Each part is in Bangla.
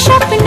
স্বপ্ন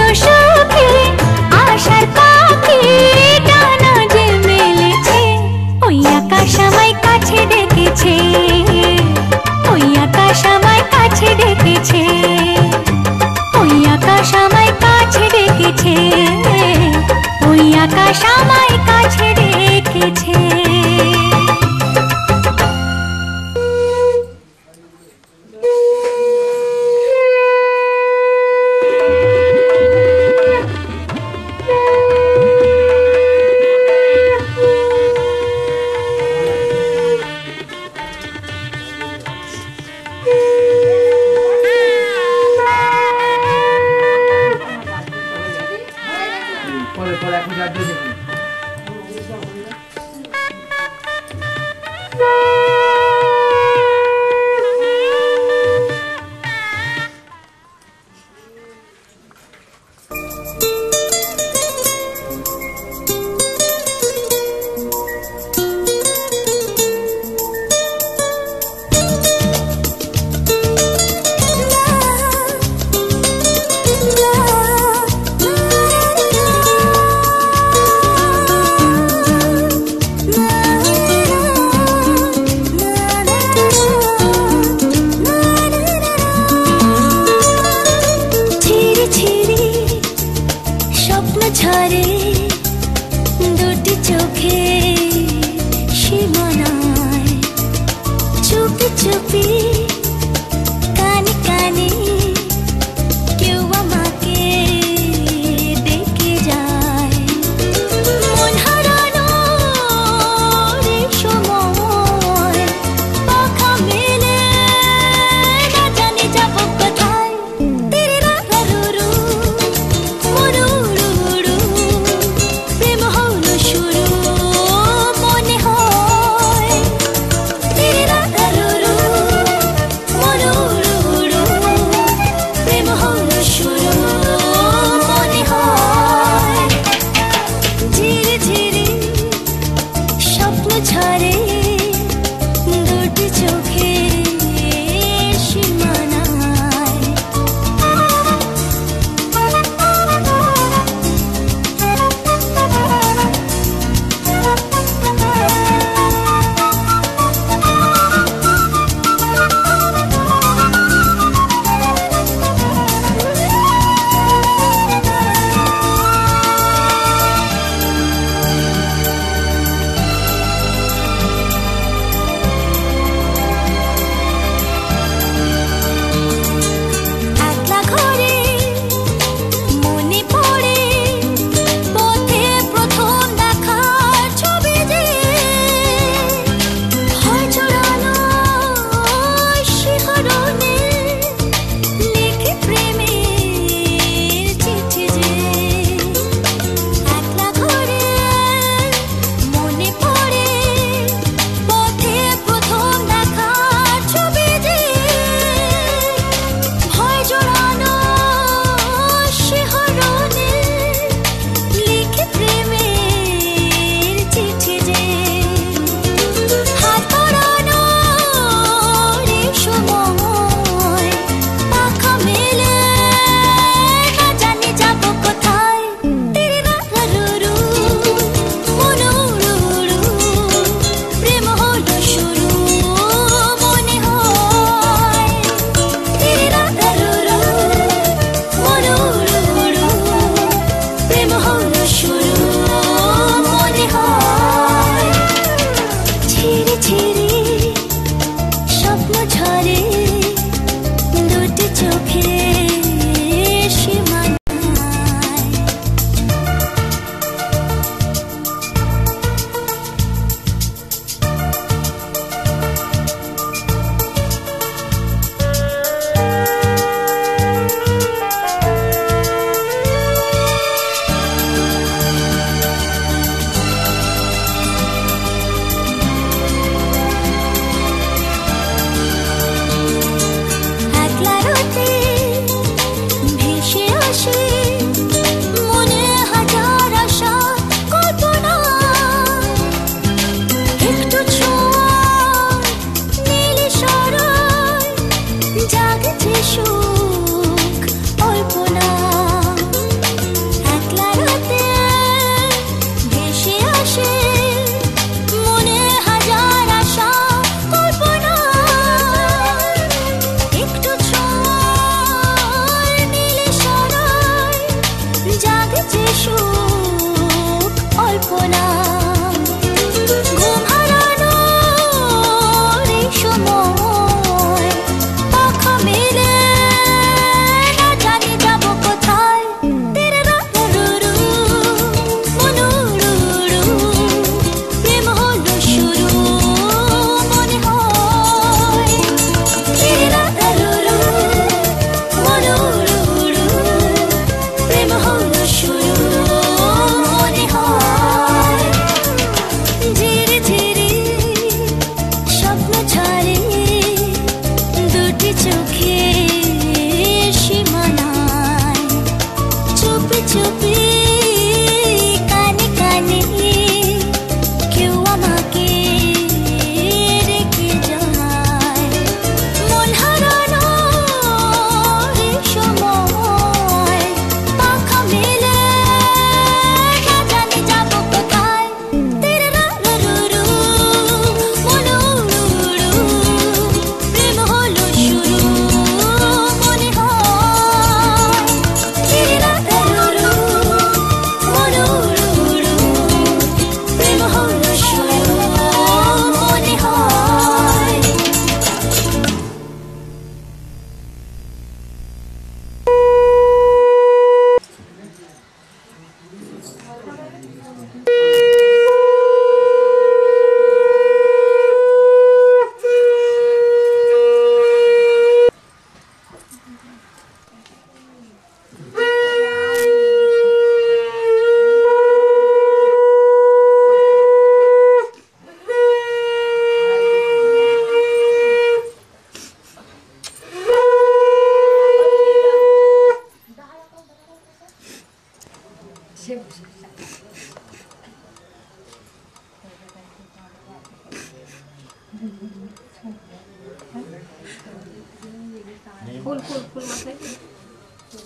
ফুল ফুল ফুল মাথায়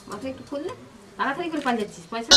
মাথায় একটু ফুললে তাড়াতাড়ি করে পাঞ্জাচ্ছিস পয়সা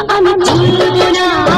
I'm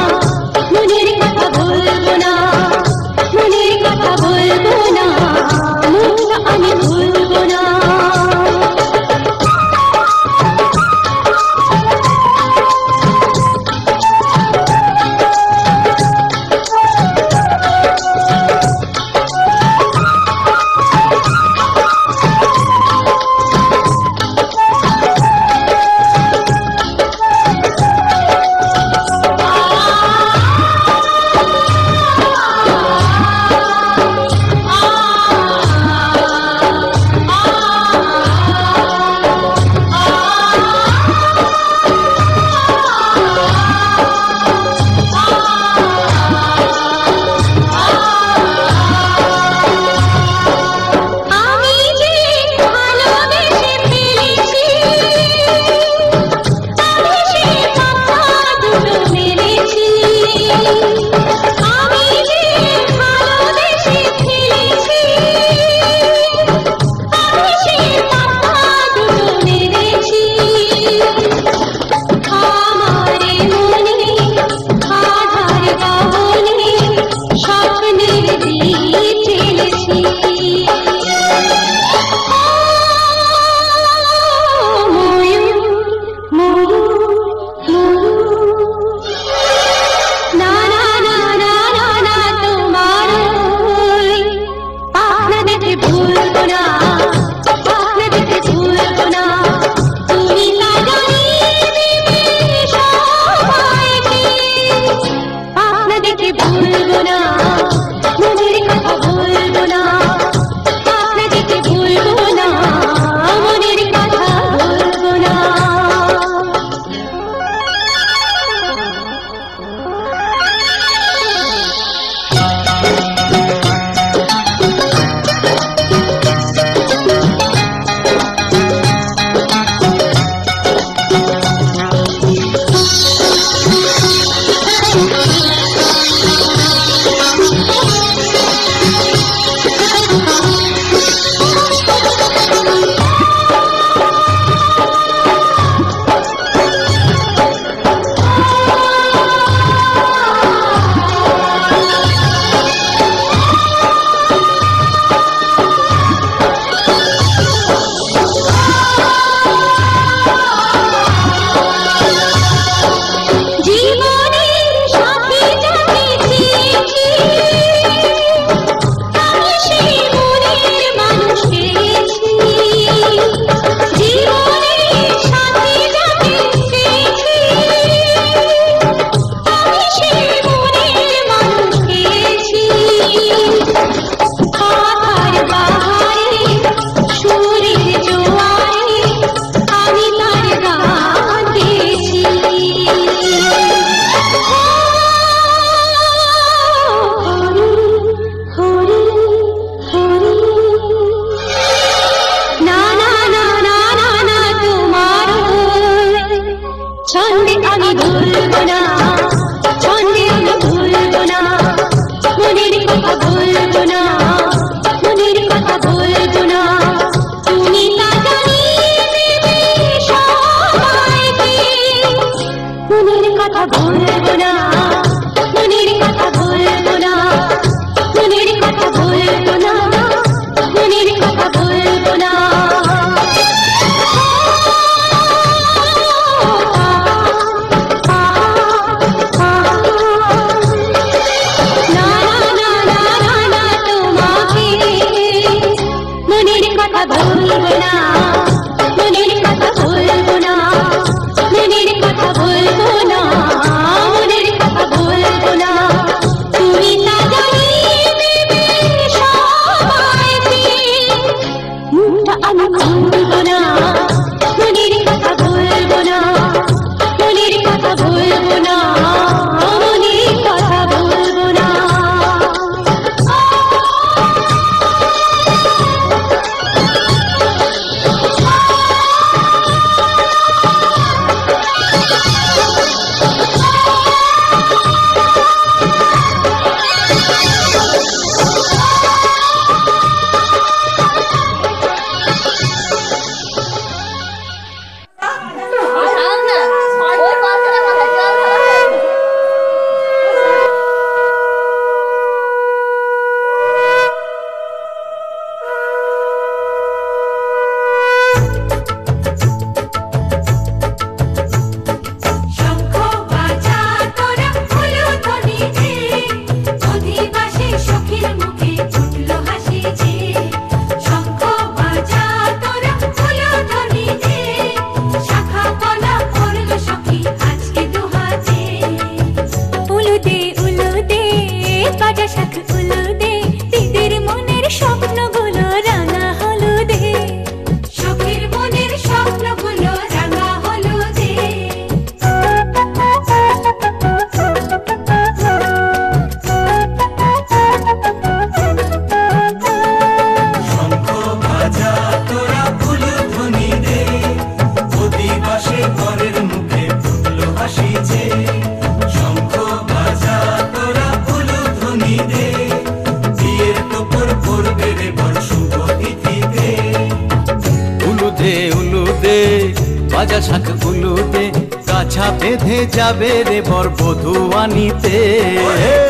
ভাজা শাক উলুদে গাছা বেঁধে যাবে রে বর বধূ আনিতে,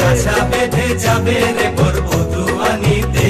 গাছা বেঁধে যাবে রে বর বধূ আনিতে।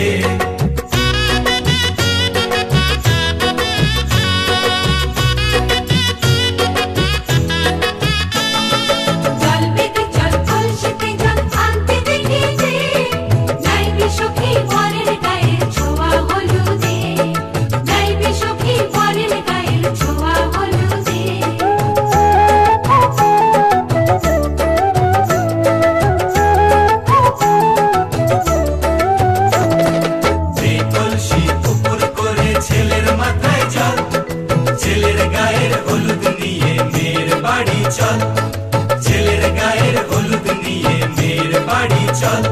চল ছেলের গায়ের হলুদ নিয়ে মেয়ের বাড়ি চল।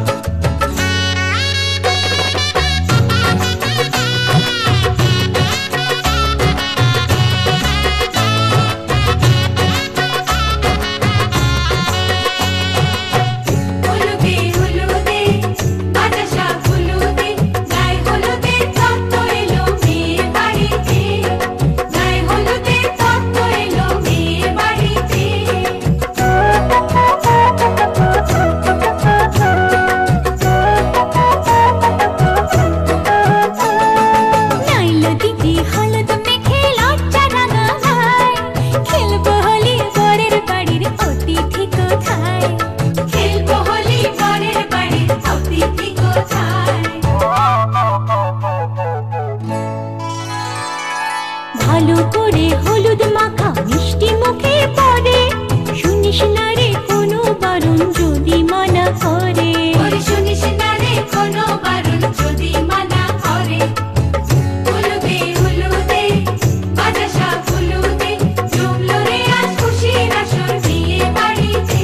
ভালো করে হলুদ মাখা মিষ্টি মুখে পড়ে, শুনিস না রে কোনো বারণ যদি মানা করে, শুনিস না রে কোনো বারণ যদি মানা করে। হলুদে হলুদে বাজা শাক হলুদে জমলো রে আজ খুশির আসর বিয়ে বাড়িতে।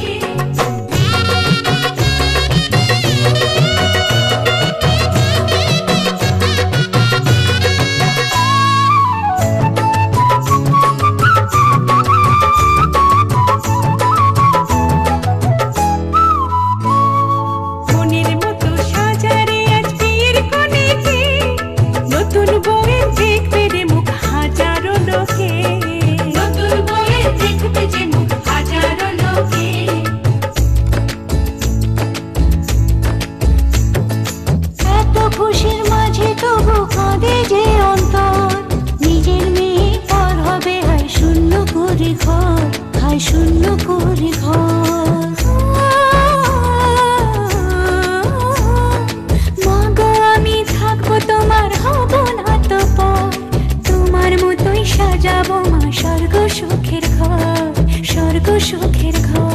খুশির মাঝে তবু কাঁদে যে অন্তর, নিজের মেয়ে পর হবে হায় শূন্য করে ঘর, হায় শূন্য করে ঘর। মা গো আমি থাকবো তোমার হব না তো পর, তোমার মতোই সাজাবো মা স্বর্গ সুখের ঘর, স্বর্গ সুখের ঘর।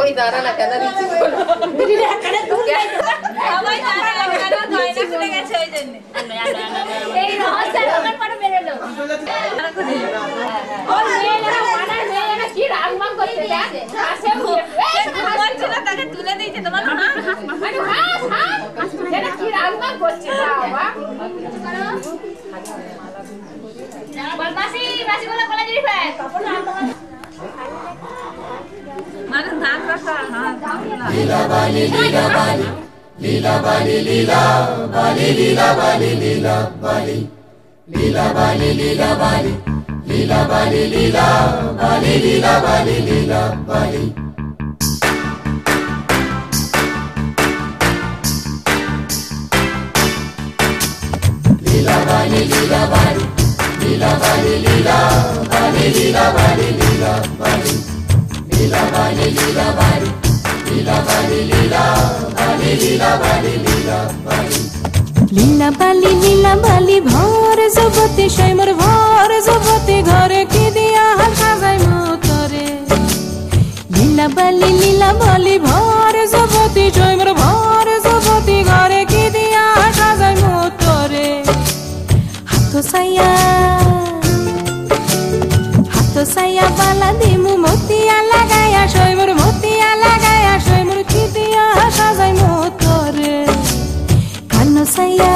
ওই দাঁড়া না কেন দিচ্ছি বলো দিদি এখানে তুই সবাই দাঁড়া না কেন গয়না খুলে গেছে ওই জন্য এই রহস্য আমার পরে বেরোলো ও মেয়েরা মেয়েরা কি রাগমাং করছে দেখ আসে বলছিল তাকে তুলে দিয়েছে তোমার মানে হাস হাস এটা কি রাগমাং করছে বাবা বলমাসি মাসি বলে বলা দিবি কাপড় না মানে ধান রাখা হ্যাঁ লীলা বালি লীলা বালি লীলা বালি লীলা বালি লীলা বালি লীলা বালি লীলা বালি লীলা বালি লীলা বালি লীলা বালি লীলা বালি লীলা বালি লীলা বালি লীলা বালি লীলা বালি লীলা বালি লীলা বালি লীলা বালি লীলা বালি লীলা বালি লীলা বালি লীলা বালি লীলা বালি লীলা বালি লীলা বালি ভর জগতে সাইমর ভর জগতে ঘরে কি দিয়া সাজাই মতরে লীলা বালি ভর জগতে সাইমর ভর জগতে ঘরে কি দিয়া সাজাই মতরে হাত সাইয়া বালা দিমু মতিয়া লাগায়া সাইমর মতিয়া লাগায়া সাইমর কি দিয়া সাজাই মতরে কানো সাইয়া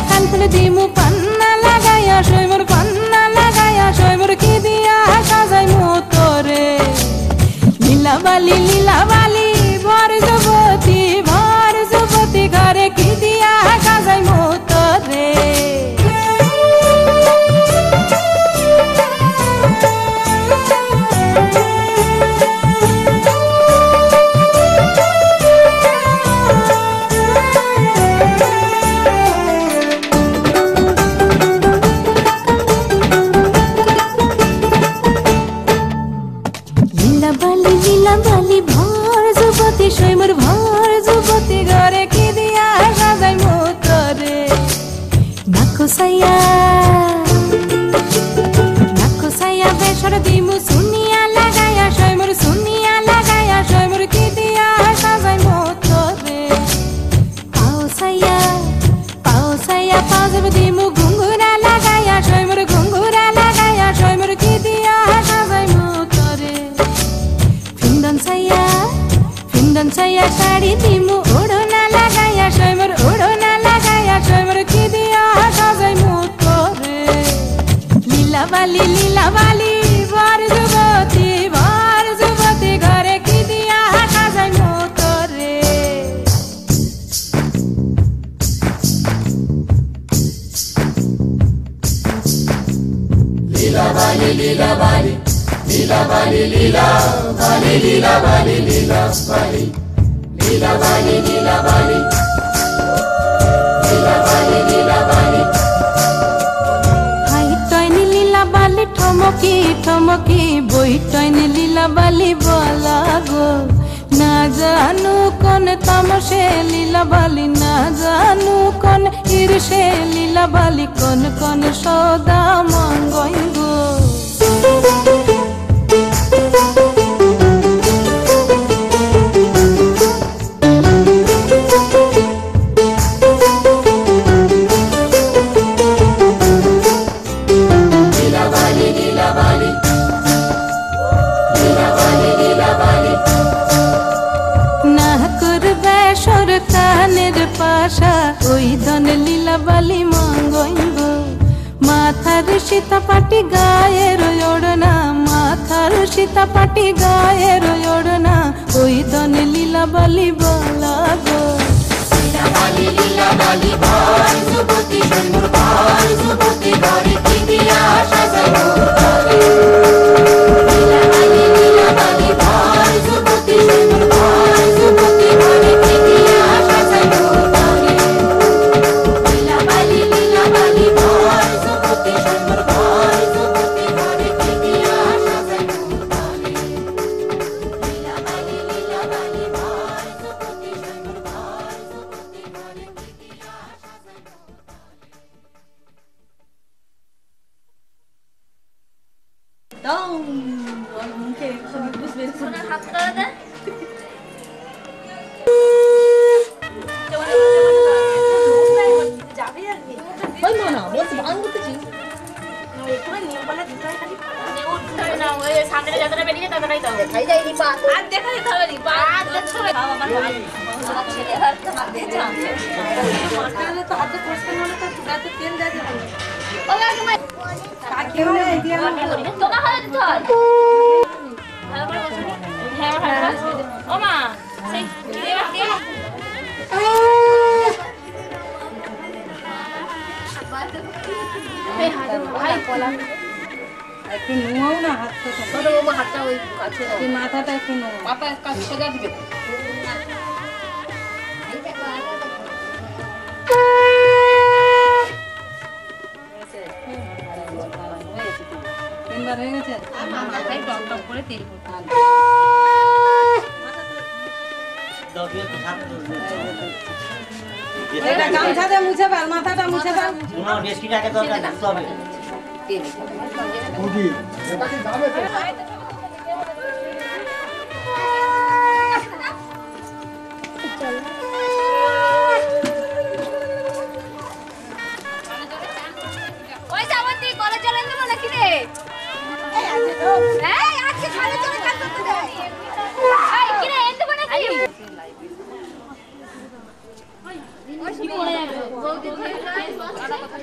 কান ফুল দিমু পান্না লাগায়া সাইমর পান্না লাগায়া সাইমর কি দিয়া সাজাই মতরে লীলা বালি ভর জগতি ঘরে কি দিয়া সাজাই মতরে লীলা বালি ভর জগতি সাইমর ভর জগতি ঘরে কি দিয়া সাজাই মতরে নাকো সাইয়া বেসর দিমু সুনিয়া লাগায়া সাইমর সুনিয়া লাগায়া সাইমর কি দিয়া সাজাই মতরে পাও সাইয়া পাও যাব দিমু ঘুঙ্গুরা লাগায়া সাইমর ঘুঙ্গুরা লাগায়া সাইমর কি দিয়া সাজাই মতরে ফিন্দন সাইয়া শাড়ি দিমু ওড়না লাগায়া সাইমর ওড়না লাগায়া সাইমর কি দিয়া সাজাই মতরে লীলা বালি ভর জগতি ঘরে কি দিয়া সাজাই মতরে লীলা বালি লীলা বালি লীলা বালি লীলা বালি লীলা বালি লীলা বালি লীলা বালি লীলা বালি লীলা বালি লীলা বালি হাই টয়নি লীলা বালি ঠমকি বই টয়নি লীলা বালি বলা গো না জানু কোন তামসে লীলা বালি না জানু কোন ঈর্ষে লীলা বালি কোন সদা মঙ্গই গো ওই ধন লীলা বালি মঙ্গইব মাথার সীতা পাটি গায়ের ওড়না মাথার সীতা পাটি গায়ের ওড়না ওই ধন লীলা বালি বলা গো লীলা বালি ভর জগতি সাইমর ভর জগতি ঘরে কি দিয়া সাজাই মতরে লীলা বালি ভর জগতি সাইমর ভর জগতি ঘরে কি দিয়া সাজাই মতরে লীলা বালি ভর জগতি সাইমর ভর জগতি ঘরে কি দিয়া সাজাই মতরে লীলা বালি ভর জগতি সাইমর ভর জগতি ঘরে কি দিয়া সাজাই একটু নুয়াও না হাতটা ওই কাছে মাথাটা একটু মাথা কাছে সোজা দিবে এবার হয়ে গেছে মাথায় টক টক করে তেল এটা গামছা দিয়ে মুছে ফেল মাথাটা মুছে ফেল কোনো রেস্কিটাকে দরকার না তবে ওকে এটা কি যাবে তো ওই যাবতি কলেজ চলে যাব নাকি রে এই আছে তো এই আছে কলেজ চলে কাজ করতে যাই এই কি রে এত বড় কি ওই কি পড়ে যাবে বউদি ধরে আড়া কথা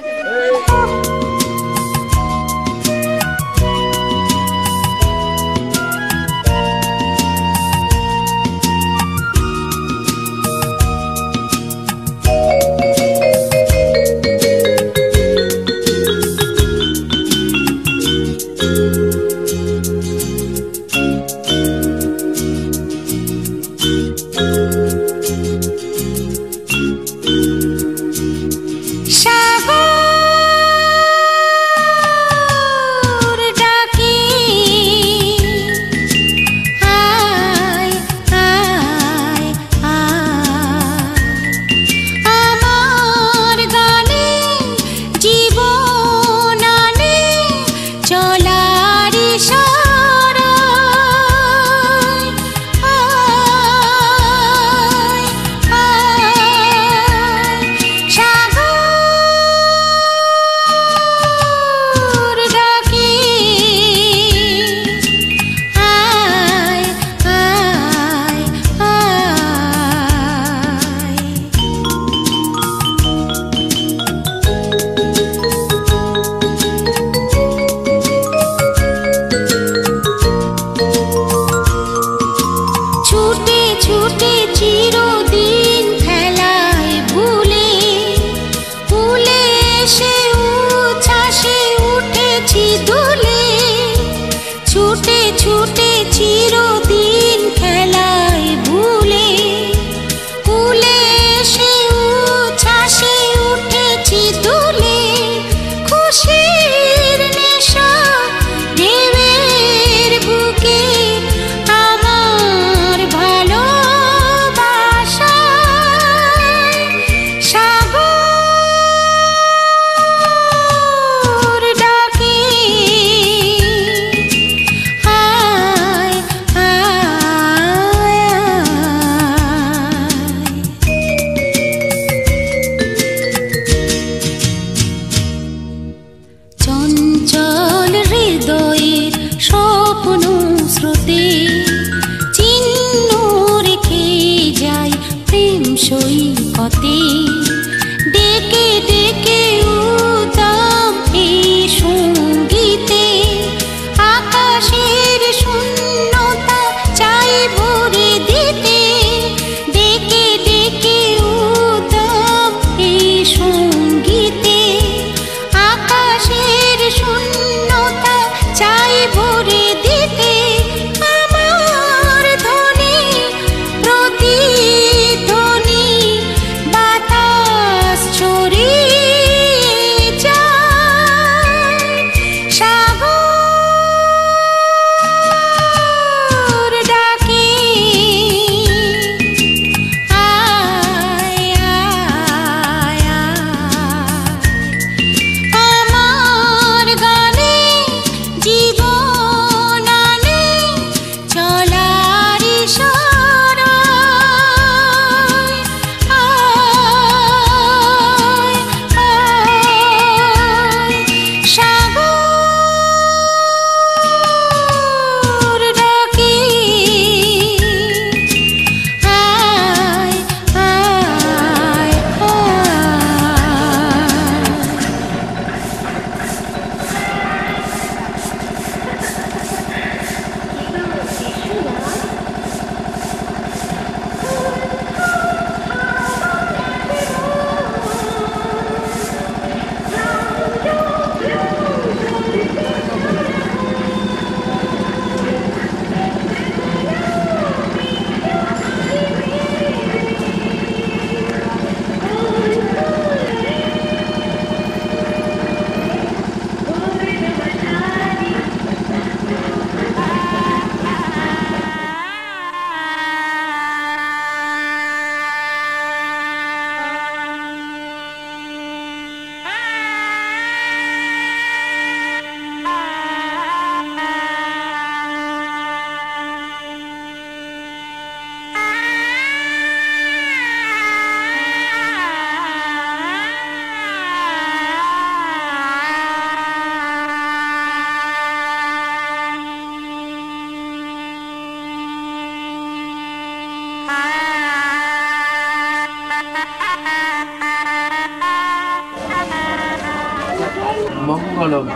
কেশবলম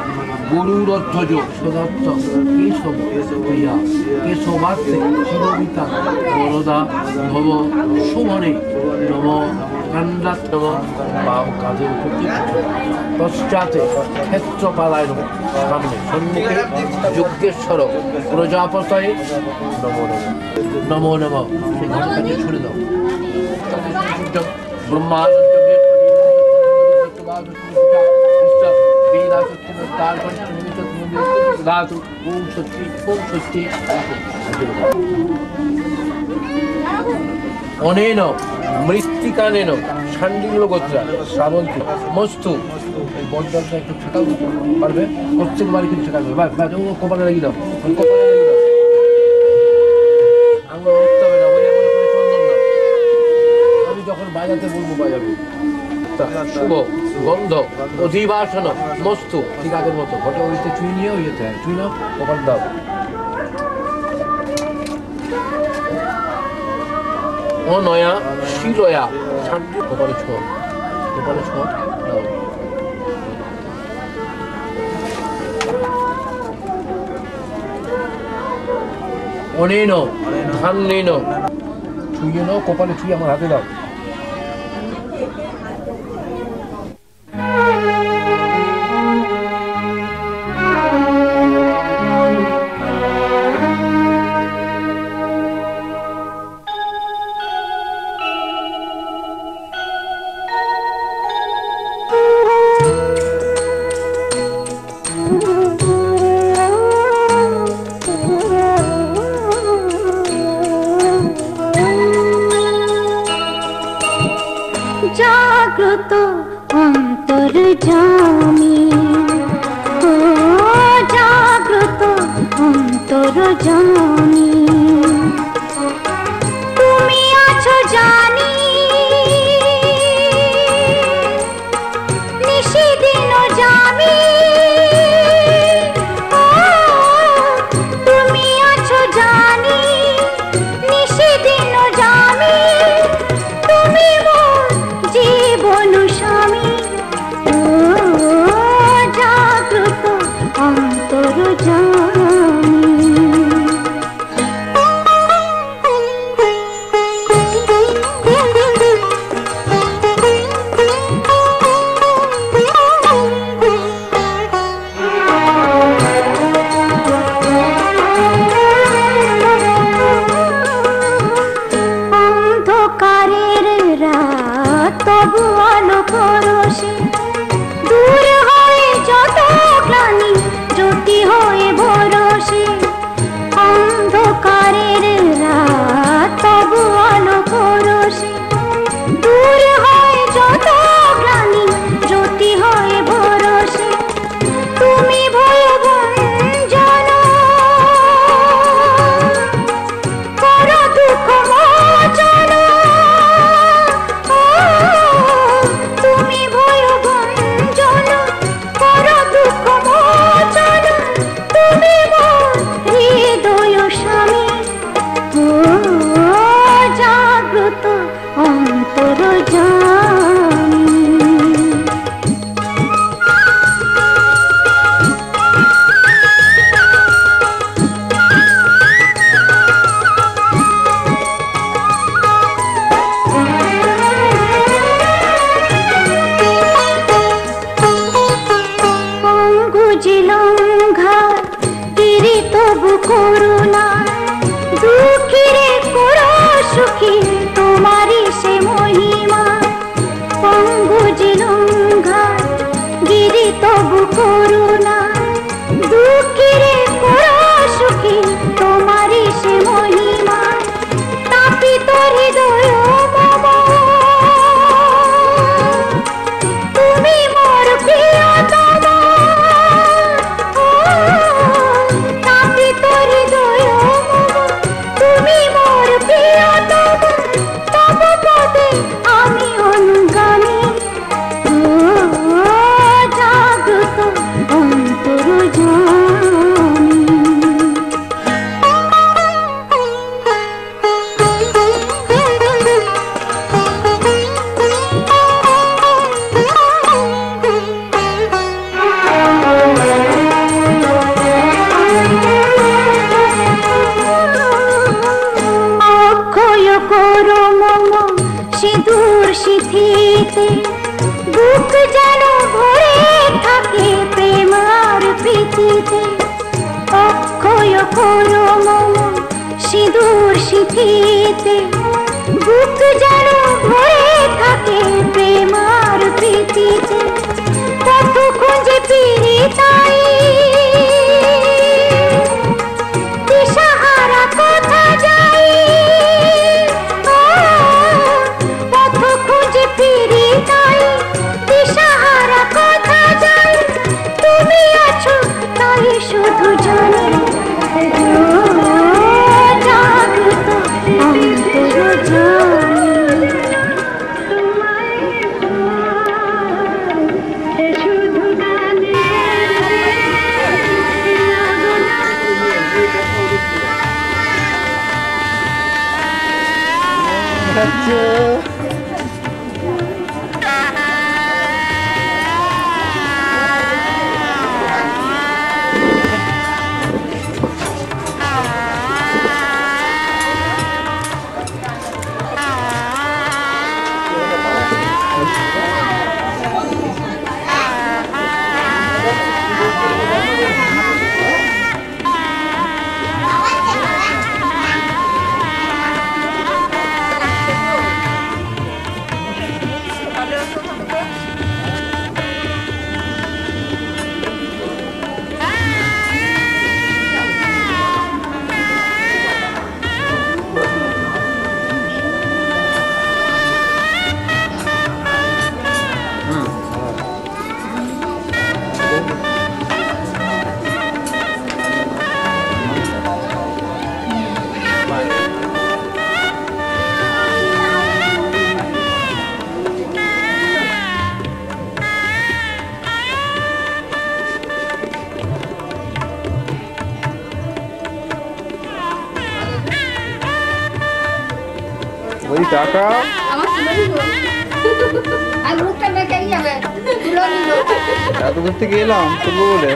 গরুর অর্থজ সদত্ত কেশব হইয়া কেশবার্থে শিরবিতা বরদা ভব শোভনে নম কান্ডাত্তম বাম কাজে উপস্থিত পশ্চাতে ক্ষেত্রপালায় সামনে সম্মুখে যজ্ঞেশ্বর প্রজাপতয়ে নমো নমো নমো নমো সেই ঘরের কাছে ছুড়ে দাও ব্রহ্মানন্দ অনেন মৃত্তিকানেন শান্ডিল্য গোত্রা শ্রাবন্তী মস্তু এই বলটা একটু ঠেকাও পারবে প্রত্যেক বাড়ি কিন্তু ঠেকাবে কপালে লাগিয়ে দাও কপালে লাগিয়ে দাও আঙুল উঠতে হবে না ওই আঙুলে করে চন্দন দাও আমি যখন বাজাতে বলবো বাজাবে শুভ গন্ধ অধিবাসন মস্তু ঠিক আগের মতো ঘটে ওইতে চুই নিয়ে ওই যেতে হয় চুই নাও কপাল দাও অনয়া শিলয়া ছান্ডি কপালে ছোঁয়া দাও অনেন ধান্যেন ছুঁয়ে নাও কপালে ছুঁয়ে আমার হাতে দাও জাগ্রত অন্তর্যামী ও জাগ্রত অন্তর্যামী তুমি আছো জানি নিশিদিন জামি তুমি আছো জানি নিশিদিন জামি তুমি জীবন স্বামী ও জাগ্রত অন্তর্যামী চিঠিতে বুক যেন ভরে থাকে প্রেম আর প্রীতিতে অক্ষয় করো মম সিঁদুর সিঁথিতে বুক যেন ভরে থাকে প্রেম আর প্রীতিতে পথ খুঁজে ফিরি তাই দিশাহারা কোথা যাই পথ খুঁজে ফিরি তাই দিশাহারা কোথা যাই তুমি আছো তাই শুধু জানি জাগ্রত অন্তর জানি শুধু জানি ওই টাকা আমার তুলে নিল আর মুখটা বেঁকে যাবে তুলে নিল এত দূর থেকে এলাম তুলবো বলে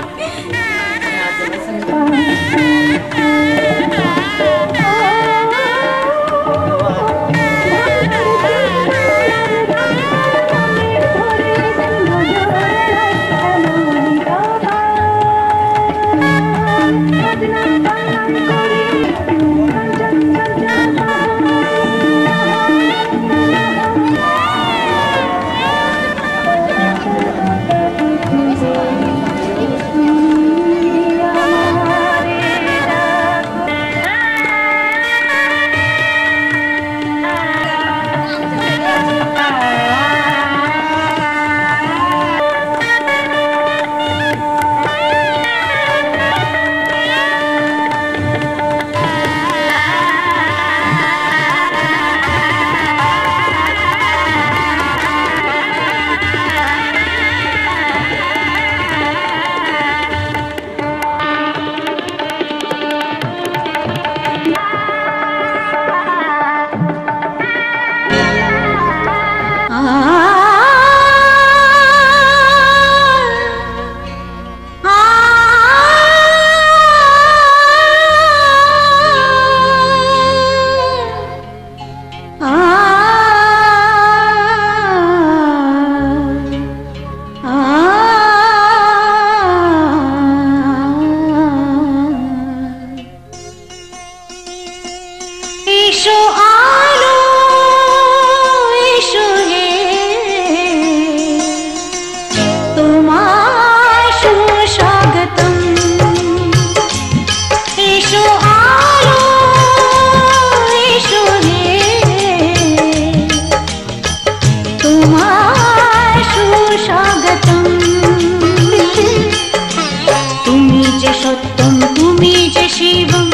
सत्यम तुमी जे शिवम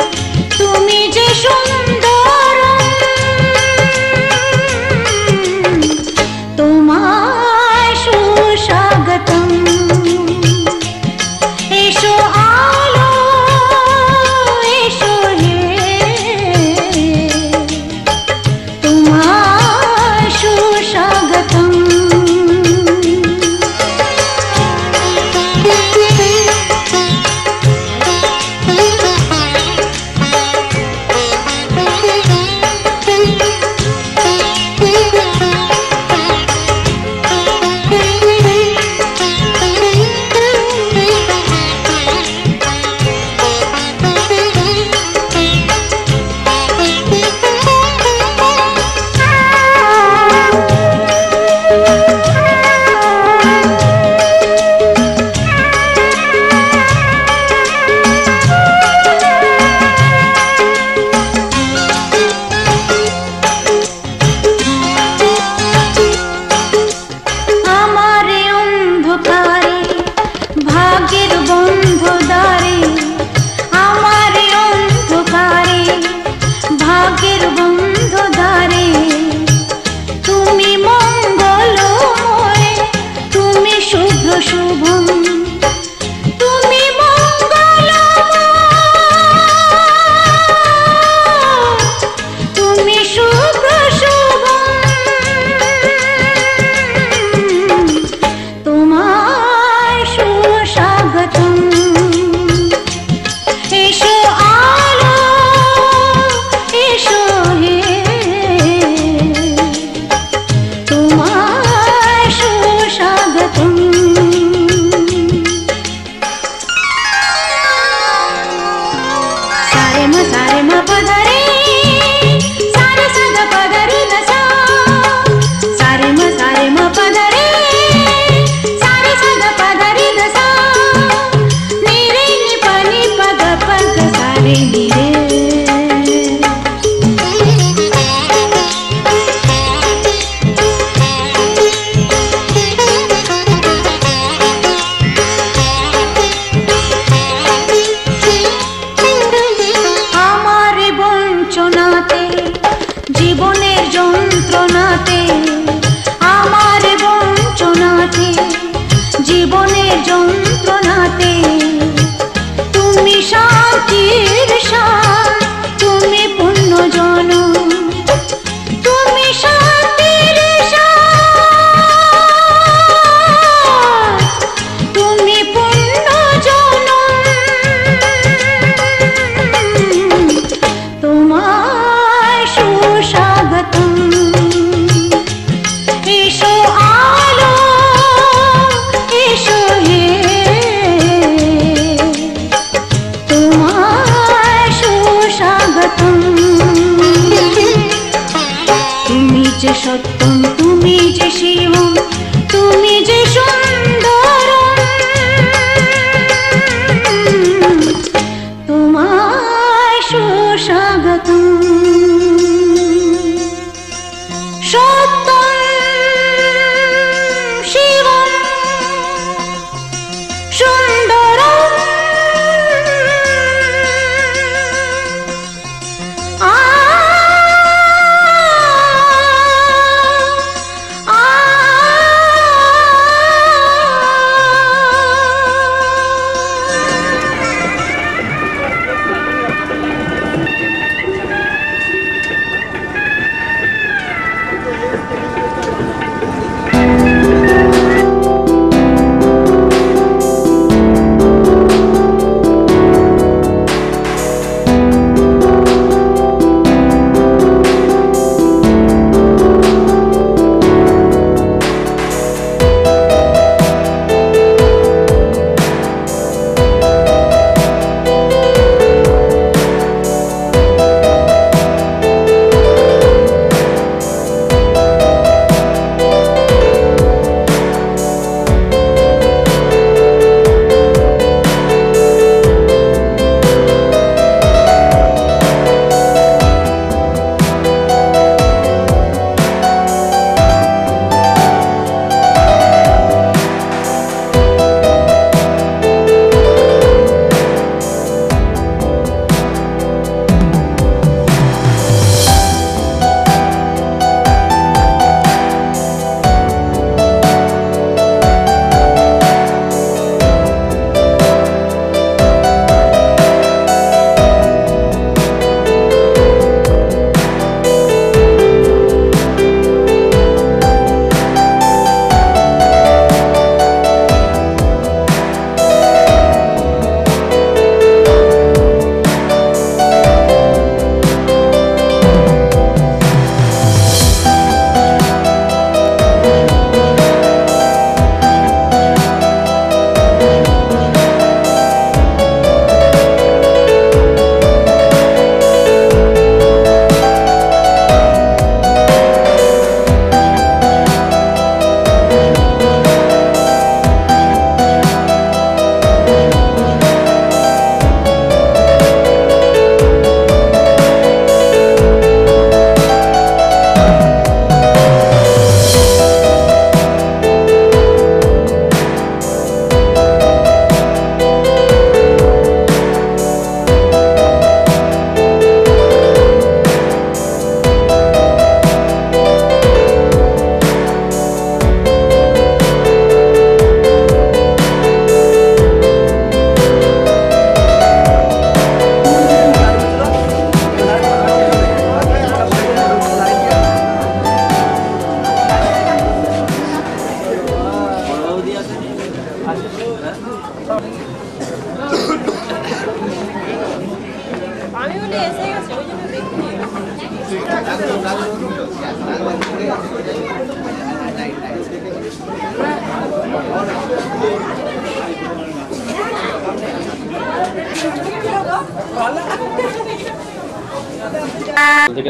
तुमी जे सुंदरम যে সত্যম তুমি যে শিবম তুমি যে সুন্দর তোমায় সুস্বাগতম সত্যম শিবম সুন্দরম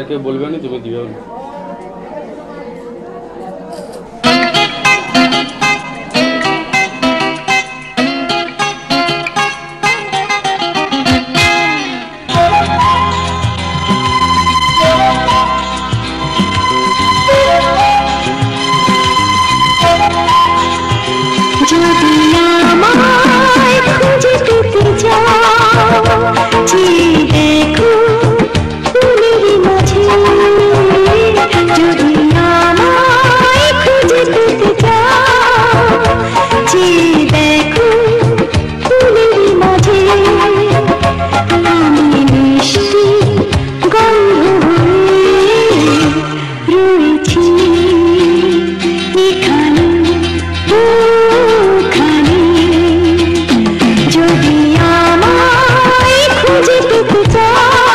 কেউ বলবে না, তুমি দিও না। যদি আমায় খুঁজে পেতে চাও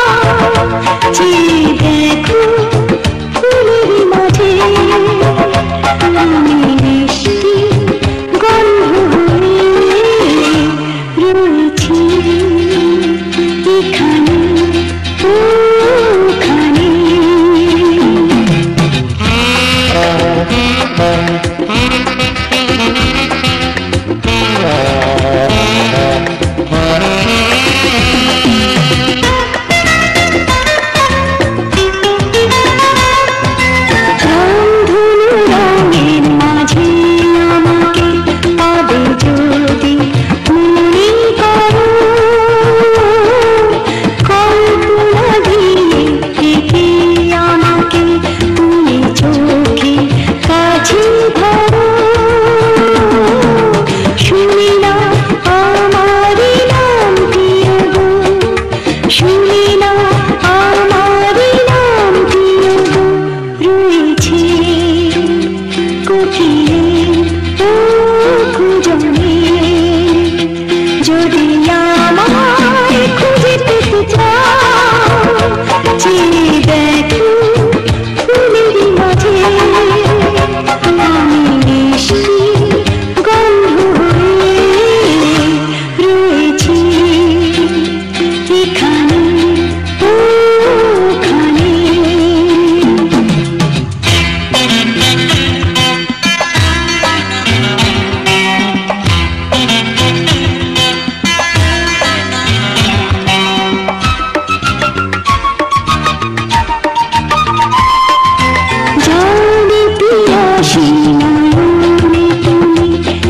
হাসি নয়নে তুমি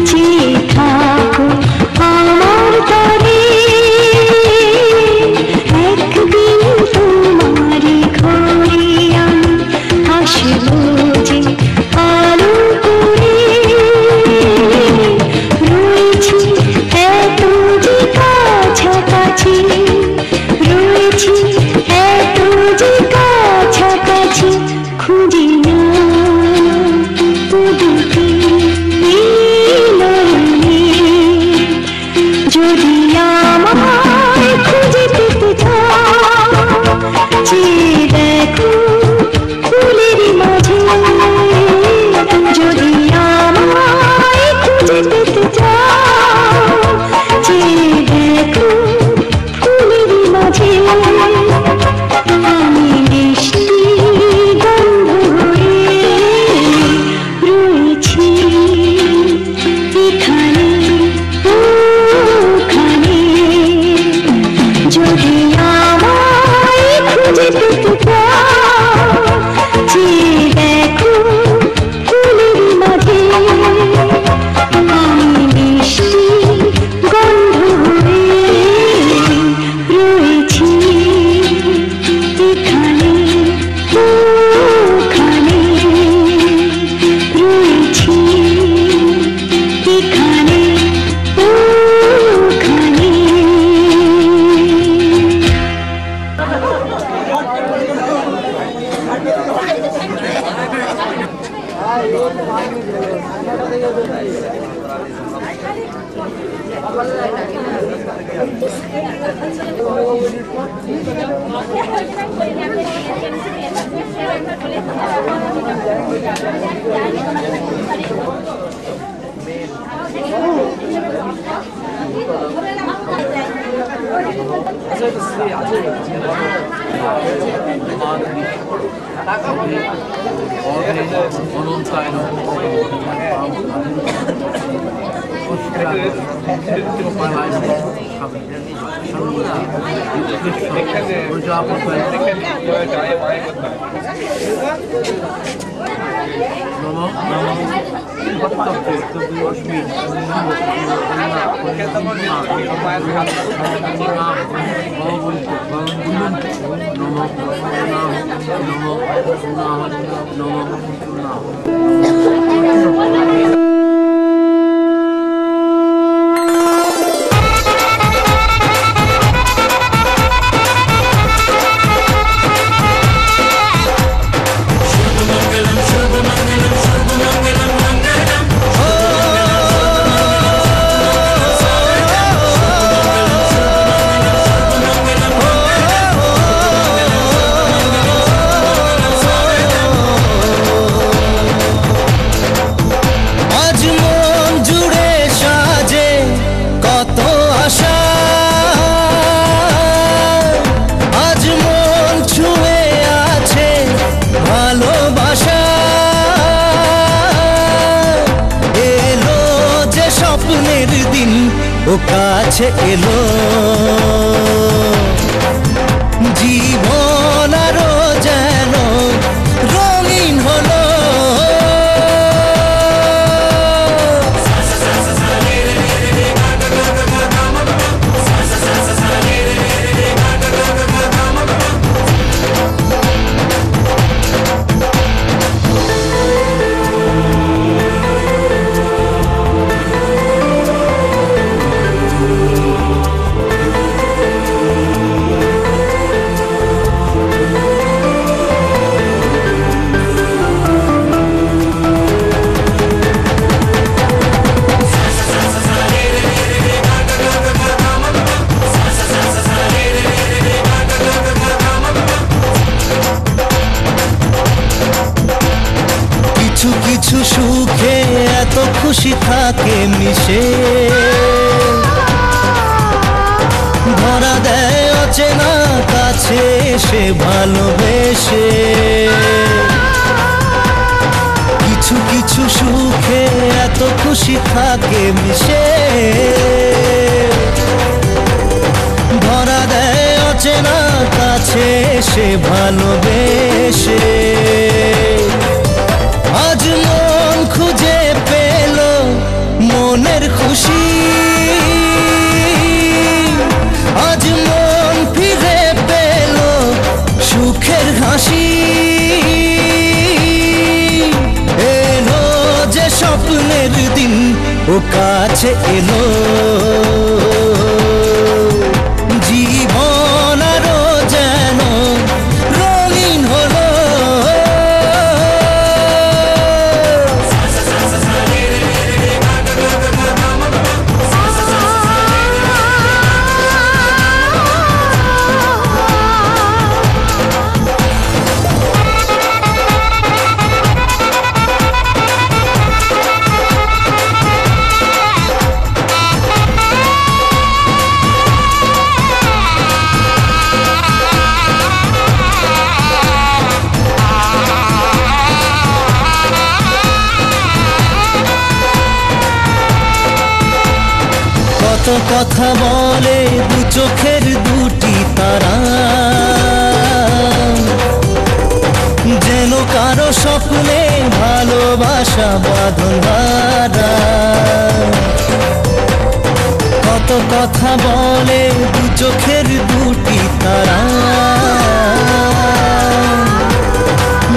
চেয়ে থাকো আমার তরে, একদিন তোমার ঘরে আমি আসবো যে আলো করে। রয়েছি এত যে কাছাকাছি, রয়েছি এত যে কাছাকাছি, খুঁজি না দুটি নয়নে। যদি আমায় খুঁজে পেতে চাও, চেয়ে দেখো ফুলের মাঝে। যদি আমায় খুঁজে পেতে চাও, চেয়ে দেখো ফুলের মাঝে। আমি মিষ্টি গন্ধ হয়ে রয়েছি এখানে ওখানে। যদি আমায় খুঁজে পেতে চাও, চেয়ে দেখো ফুলের মাঝে। আমি মিষ্টি গন্ধ হয়ে রয়েছি এখানে ওখানে, রয়েছি এখানে ওখানে। ও কাছে এলো জীবন আরো যেন রঙিন হলো কিছু সুখে এত খুশি থাকে মিশে ধরা দেয় অচেনা কাছে সে ভালোবেসে কিছু কিছু সুখে এত খুশি থাকে মিশে ধরা দেয় অচেনা কাছে সে ভালোবেসে আজ কাছে এলো জীবন আরো যেন রঙিন হলো কথা বলে দু চোখের দুটি তারা যেন কারো স্বপ্নে ভালোবাসা বাঁধন বাঁধা কত কথা বলে দু চোখের দুটি তারা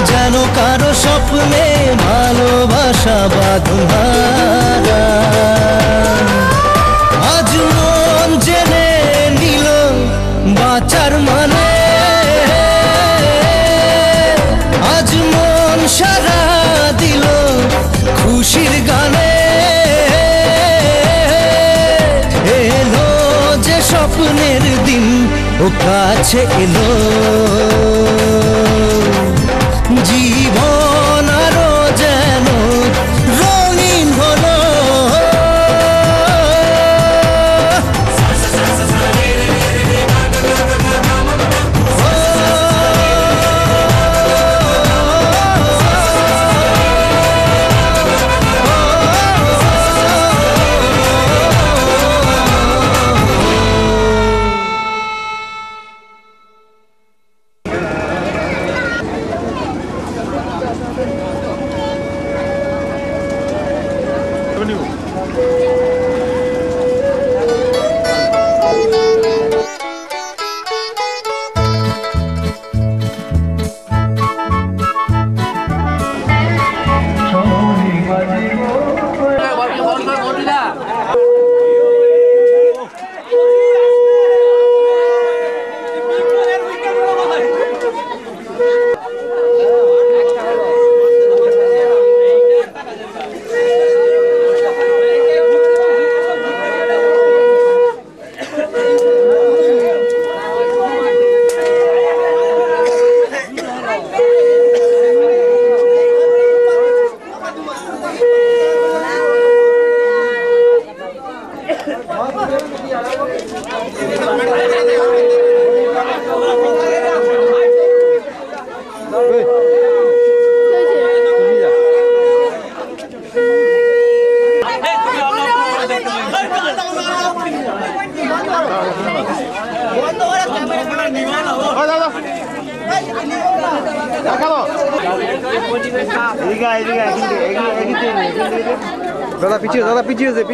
যেন কারো স্বপ্নে ভালোবাসা বাঁধন বাঁধা আজ মন জেনে নিল বাঁচার মানে আজ মন সারা দিল খুশির গানে এলো যে স্বপ্নের দিন ও কাছে এলো জীবন আরো যেন রঙিন হলো দাদা পিছিয়েছে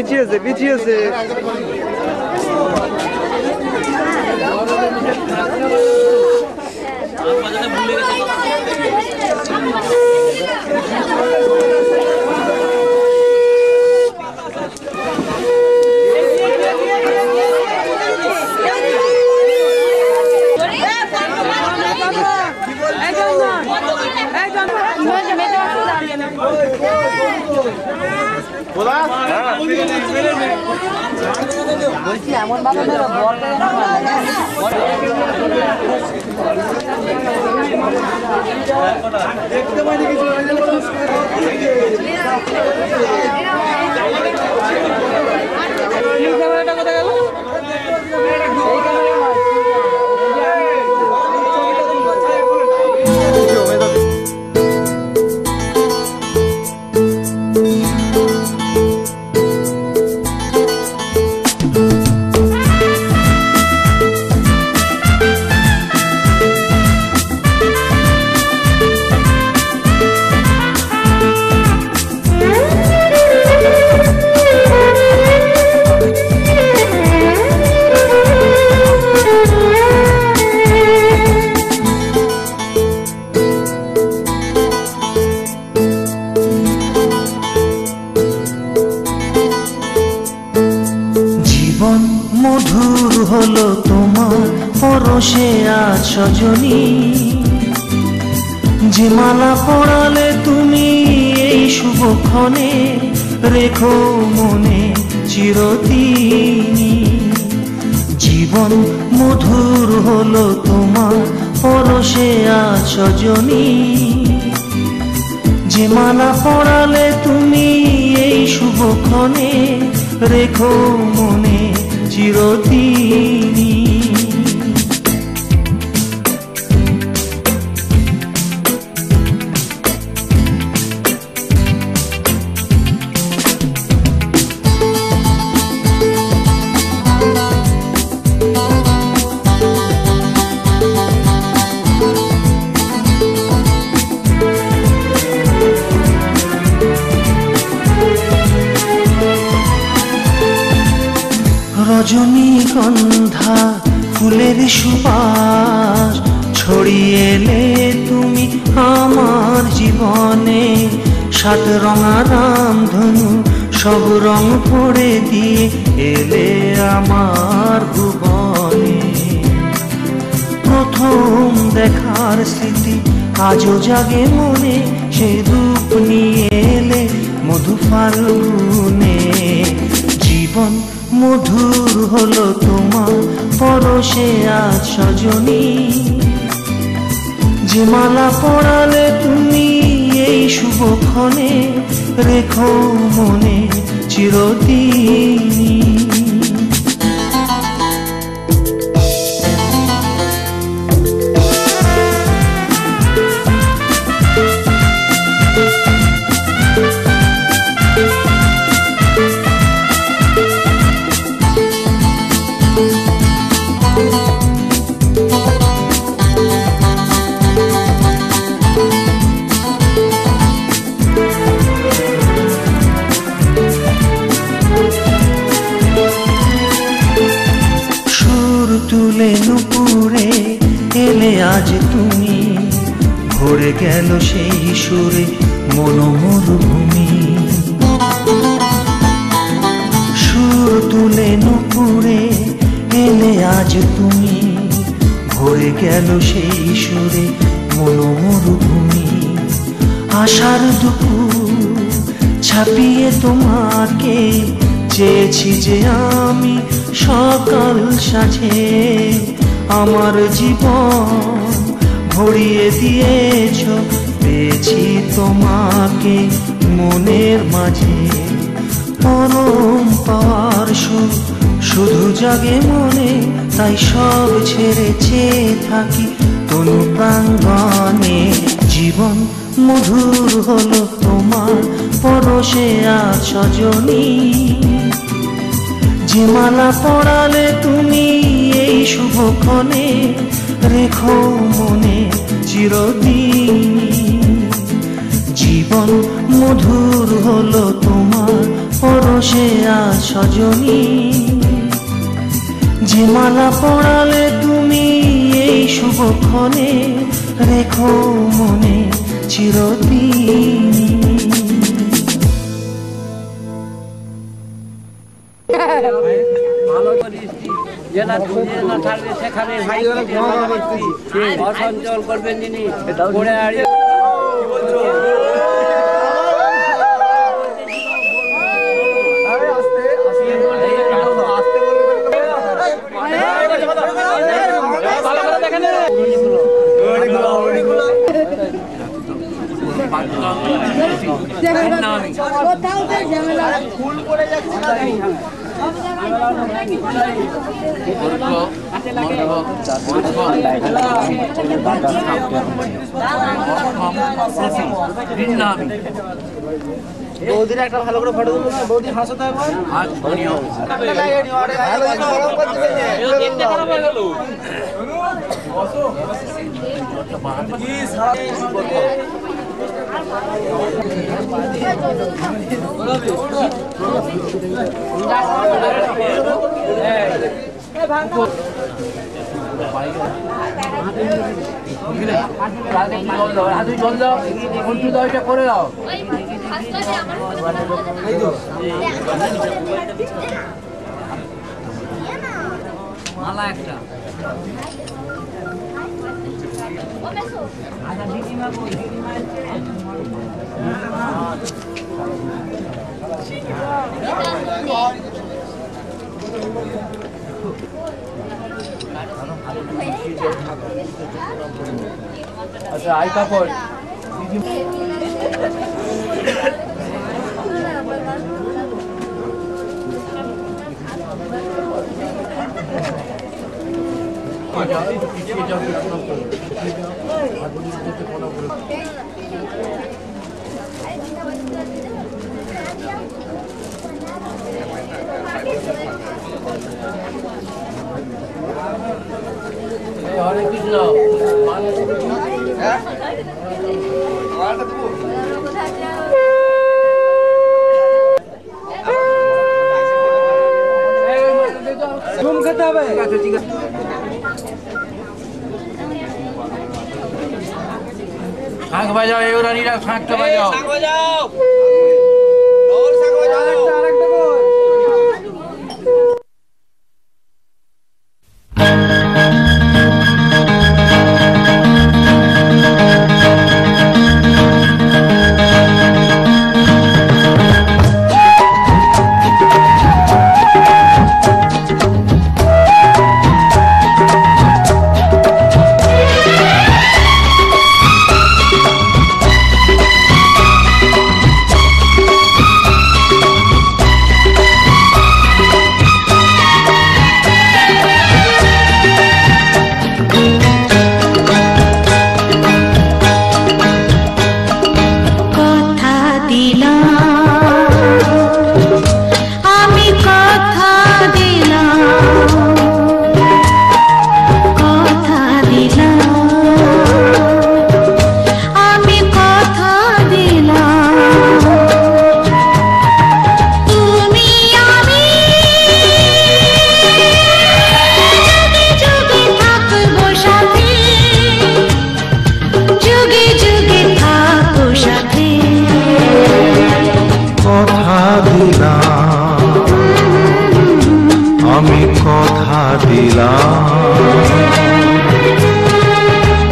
বলছি এমন ভাবে দেখতে পাইনি কিছু ক্যামেরাটা কোথায় গেল পরশে আজ সজনী, যে মালা পরালে তুমি এই শুভক্ষণে, রেখো মনে চিরদিনই। জীবন মধুর হলো তোমার পরশে আজ সজনী, যে মালা পরালে তুমি এই শুভক্ষণে, রেখো মনে চিরদিনই। রজনীগন্ধা ফুলের সুবাস ছড়িয়ে এলে তুমি আমার জীবনে, সাত রঙা রামধনু সব রং ভরে দিয়ে এলে আমার ভুবনে। প্রথম দেখার স্মৃতি আজও জাগে মনে, সে রূপ নিয়ে এলে মধু ফাল্গুনে। জীবন মধুর হলো তোমার পরশে আজ সজনী, যে মালা পরালে তুমি এই শুভক্ষণে, রেখো মনে চিরদিনই। তুলে নুপুরে এলে আজ তুমি, ভরে গেল সেই সুরে মনোমরুভূমি। সুর তুলে নুপুরে এলে আজ তুমি, ভরে গেল সেই সুরে মনোমরুভূমি। আশার দুপুর ছাপিয়ে তোমাকে চেয়েছি যে আমি সকাল সাজে, আমার জীবন ভরিয়ে দিয়েছ, পেয়েছি তোমাকে মনের মাঝে। পরম পাওয়ার সুখ শুধু জাগে মনে, তাই সব ছেড়ে চেয়ে থাকি তনু প্রাঙ্গণে। জীবন মধুর হলো তোমার পরশে আজ সজনী, যে মালা পরালে তুমি এই শুভক্ষণে, রেখো মনে চিরদিনই। জীবন মধুর হলো তোমার পরশে আজ সজনী, যে মালা পরালে তুমি এই শুভক্ষণে, রেখো মনে চিরদিনই। ভালো করিস, যেটা দুনিয়া না থাকলে সেখানে ভাই অসঞ্চল করবেন যিনি পড়ে আড়িয়ে। ফুল পড়ে যাচ্ছে না বৌদির একটা ভালো করে ফটো তুলবো, বৌদি হাসতে হবে। করে দাও মালা একটা আচ্ছা আই কাপড় হরে কৃষ্ণ ঘুম খেতে হবে। ঠিক আছে ঠিক আছে শাঁখ বাজাও এওরানিরা শাঁখটা বাজাও আরেকটা কই? আমি কথা দিলাম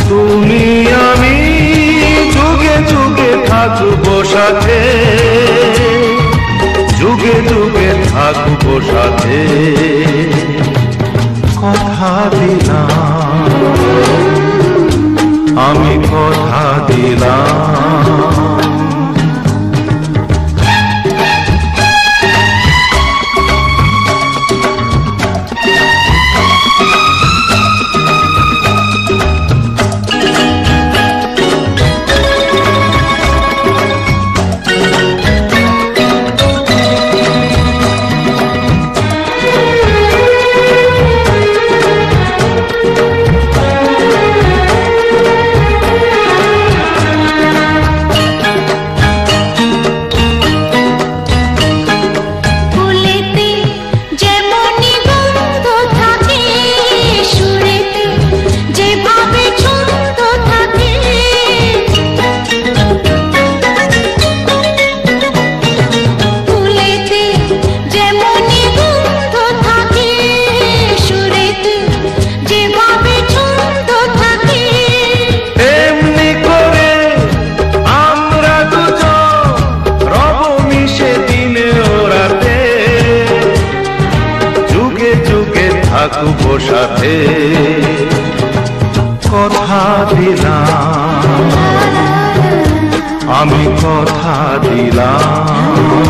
তুমি আমি যুগে যুগে থাকবো সাথে যুগে যুগে থাকবো সাথে কথা দিলাম আমি কথা দিলাম থাকবো সাথে কথা দিলাম আমি কথা দিলাম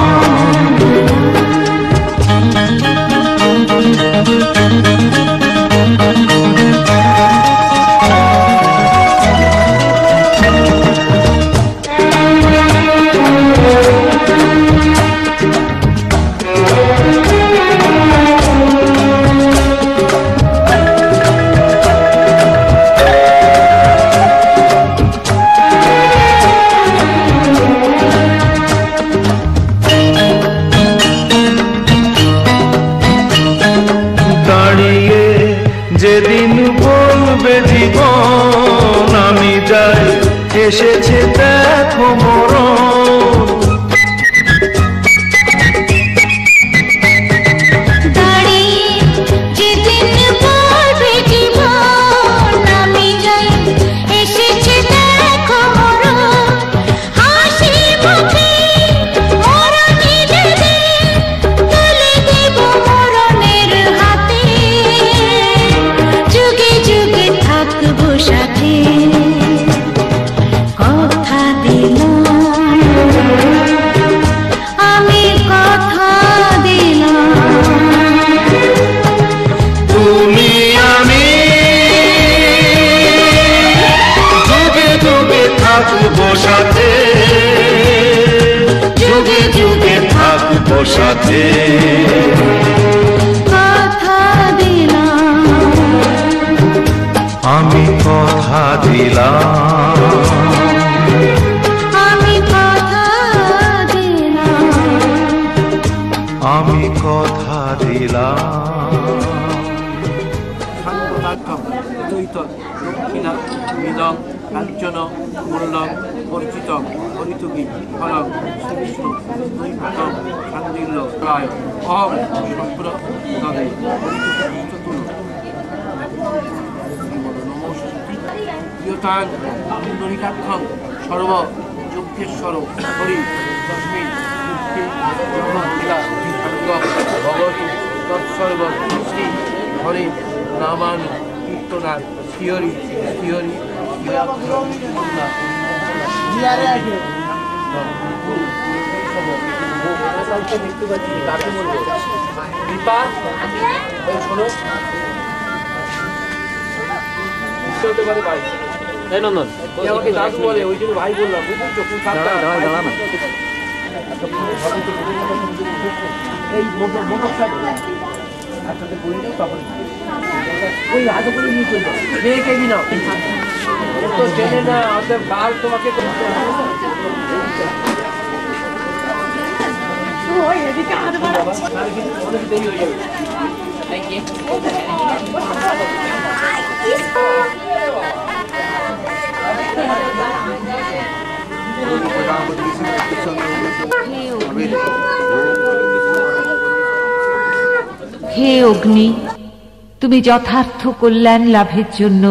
যেদিন বলবে জীবন আমি যাই এসেছে দেখো মরণ যেদিন বলবে জীবন আমি যাই এসে থাকবো সাথে, যুগে যুগে থাকবো সাথে। কথা দিলাম, আমি কথা দিলাম, আমি কথা দিলাম, আমি কথা দিলাম। দক্ষিণা বিদং কাঞ্চন মূল্যং পরিচিত হরিতুকি ফলং শ্রীবিষ্ণু নৈপতং শান্তিল্য প্রায় অহম সম্প্র দদে হরিতুকি নমস্তি প্রিয়তাং পুণ্ডরিকাক্ষং সর্ব যজ্ঞেশ্বর হরি তস্मै মুক্তি ব্রহ্মলীলা ভগবতু তৎসর্ব শ্রী হরি নামানু কীর্তনার থিওরি থিওরি দেখতে পাচ্ছি কাকে বলবো দীপা শোনো হতে পারে ভাই নন্দন আমাকে দাদু বলে ওই জন্য ভাই বললাম বুঝছো খুব এই মোটর একসাথে করে নিই তখন ওই হাতে করে নিয়ে চলবে মেয়েকে বি না তো চেনে না অর্থাৎ কাল তোমাকে দেরি হয়ে যাবে। হে অগ্নি, তুমি যথার্থ কল্যাণ লাভের জন্য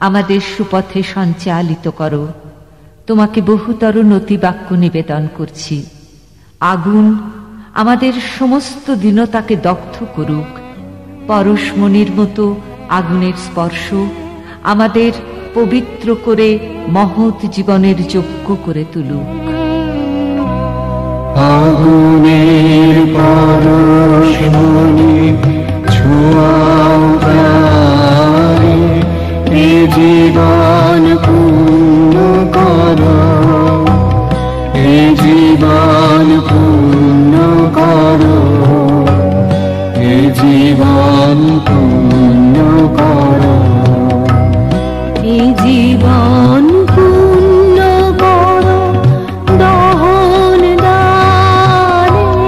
আমাদের সুপথে সঞ্চালিত করো। তোমাকে বহুতর নতিবাক্য নিবেদন করছি। আগুন আমাদের সমস্ত দীনতাকে দগ্ধ করুক। পরশমণির মতো আগুনের স্পর্শ আমাদের পবিত্র করে মহৎ জীবনের যোগ্য করে তুলুক। আগুনের পরশমণি ছোঁয়াও প্রাণে, এ জীবন পূর্ণ করো, এ জীবন পূর্ণ করো, এ জীবন পূর্ণ করো, এ জীবন পূর্ণ করো দহন দানে।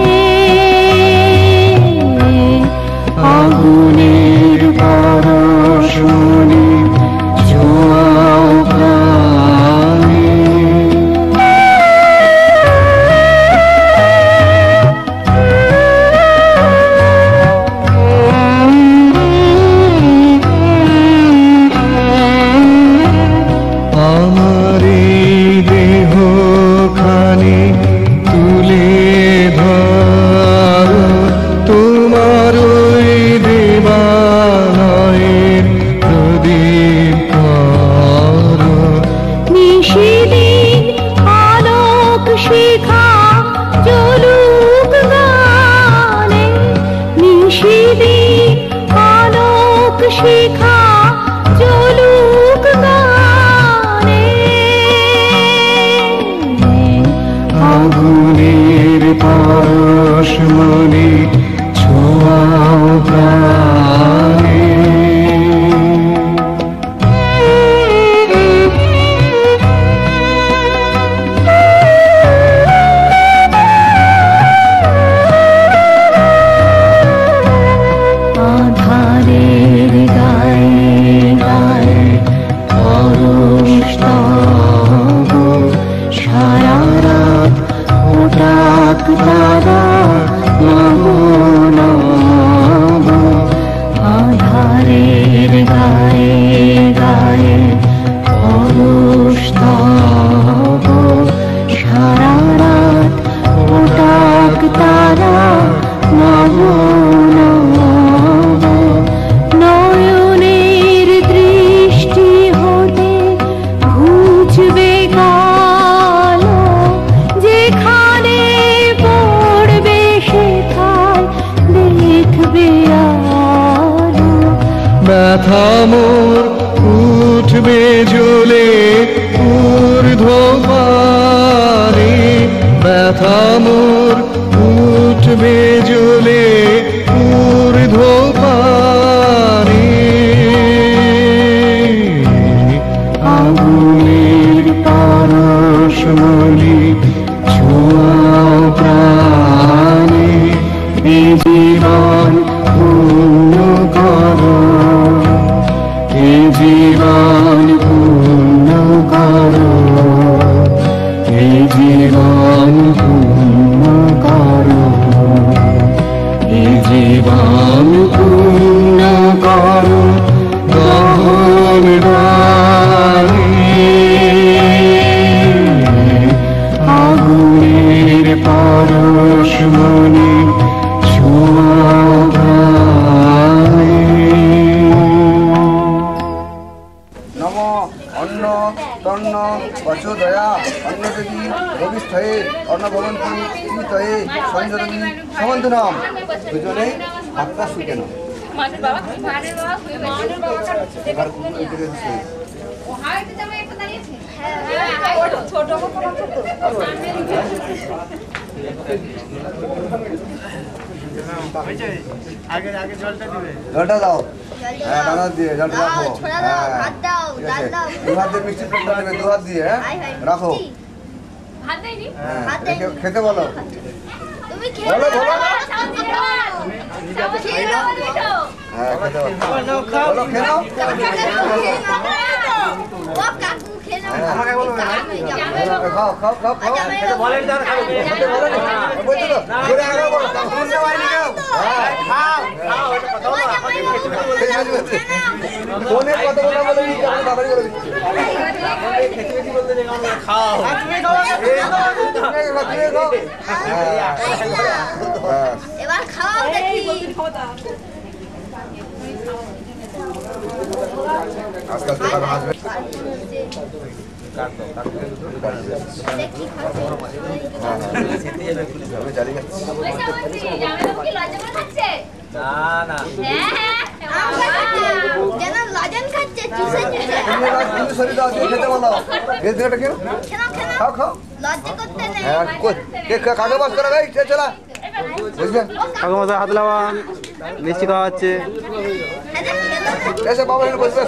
আগুনের পরশমণি ছোঁয়াও প্রাণে। আমার এই দেহখানি তুলে ধরো, তোমার ওই দেবালয়ের প্রদীপ করো। নিশিদিন আলোক শিখা জ্বলুক গানে, নিশিদিন আলোক শিখা জ্বলুক গানে। আগুনের পরশমণি ছোঁয়াও প্রাণে। আধারের গায়ে গায়ে পরশ তব, সারা রাত ওটাক তারা নব নব। আধারের গায়ে গায়ে পরশ তব, সারা রাত ওটাক তারা নব নব। নয়নের দৃষ্টি হতে ঘুচবে কালো, যেখানে পড়বে সেখানে দেখবে আলো। ব্যথা মোর উঠবে জ্বলে ঊর্ধ্ব বর্ষ দয়া অন্নদেবী রবিষ্ঠয়ে অন্নভবন্তী তয়ে সঞ্জরণী সমন্ত নাম। দুজনেই হাতটা শুকে নাও। এবার জলটা দাও। হ্যাঁ দাদা দিয়ে জলটা রাখো। দু হাত দিয়ে মিষ্টি প্লেটটা নেবে, দু হাত দিয়ে রাখো। হ্যাঁ খেতে বলো। বলো বলো। হ্যাঁ খেতে বলো। বলো খেয়ে নাও। খাও খাও খাও খাও। খেতে বলেন না খাও। খেতে বলেন না। বলছো তো? জোরে আগে বলো। শুনতে পাইনি কেউ। খাও খাও এটা কথা বলো। ফোনে কথা বলা বলে কি আপনি বাবারই করে দিচ্ছি। খেতে বেশি বলতে যে আমরা খাও। তুমি খাও। তুমি খাও। এবার খাও দেখি। আজকাল তো কারো হাসবে। হাত লাগান, মিষ্টি খাওয়া হচ্ছে। এসে বাবা এখানে বসবে।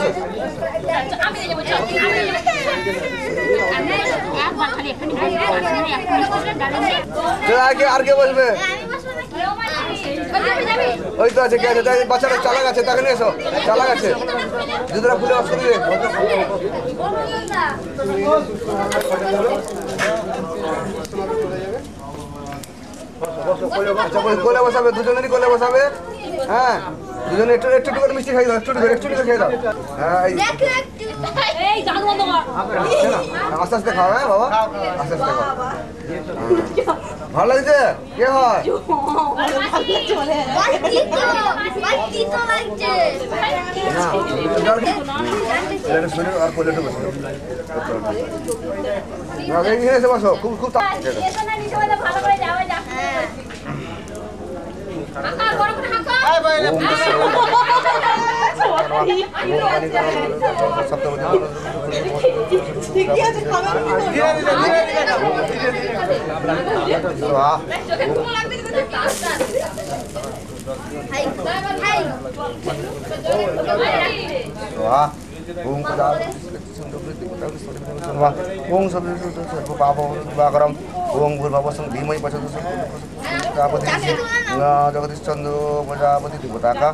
আর কে বসবে? ওই তো আছে, কে আছে? বাচ্চাটা চালা গেছে, তাকে নিয়ে এসো। চালা গেছে, জুতোটা খুলে অসুবিধে। কোলে বসাবে, দুজনেরই কোলে বসাবে। হ্যাঁ দুজনে একটু একটু করে মিষ্টি খাই দাও, একটু একটু করে খেয়ে দাও। হ্যাঁ আস্তে আস্তে খাও। হ্যাঁ বাবা আস্তে আস্তে খাও। ভালো লাগছে? কে হয়? আর কোলেটা বসো, এসে বসো। খুব খুব জগদীশ চন্দ্র প্রজাপতি দেবতাকা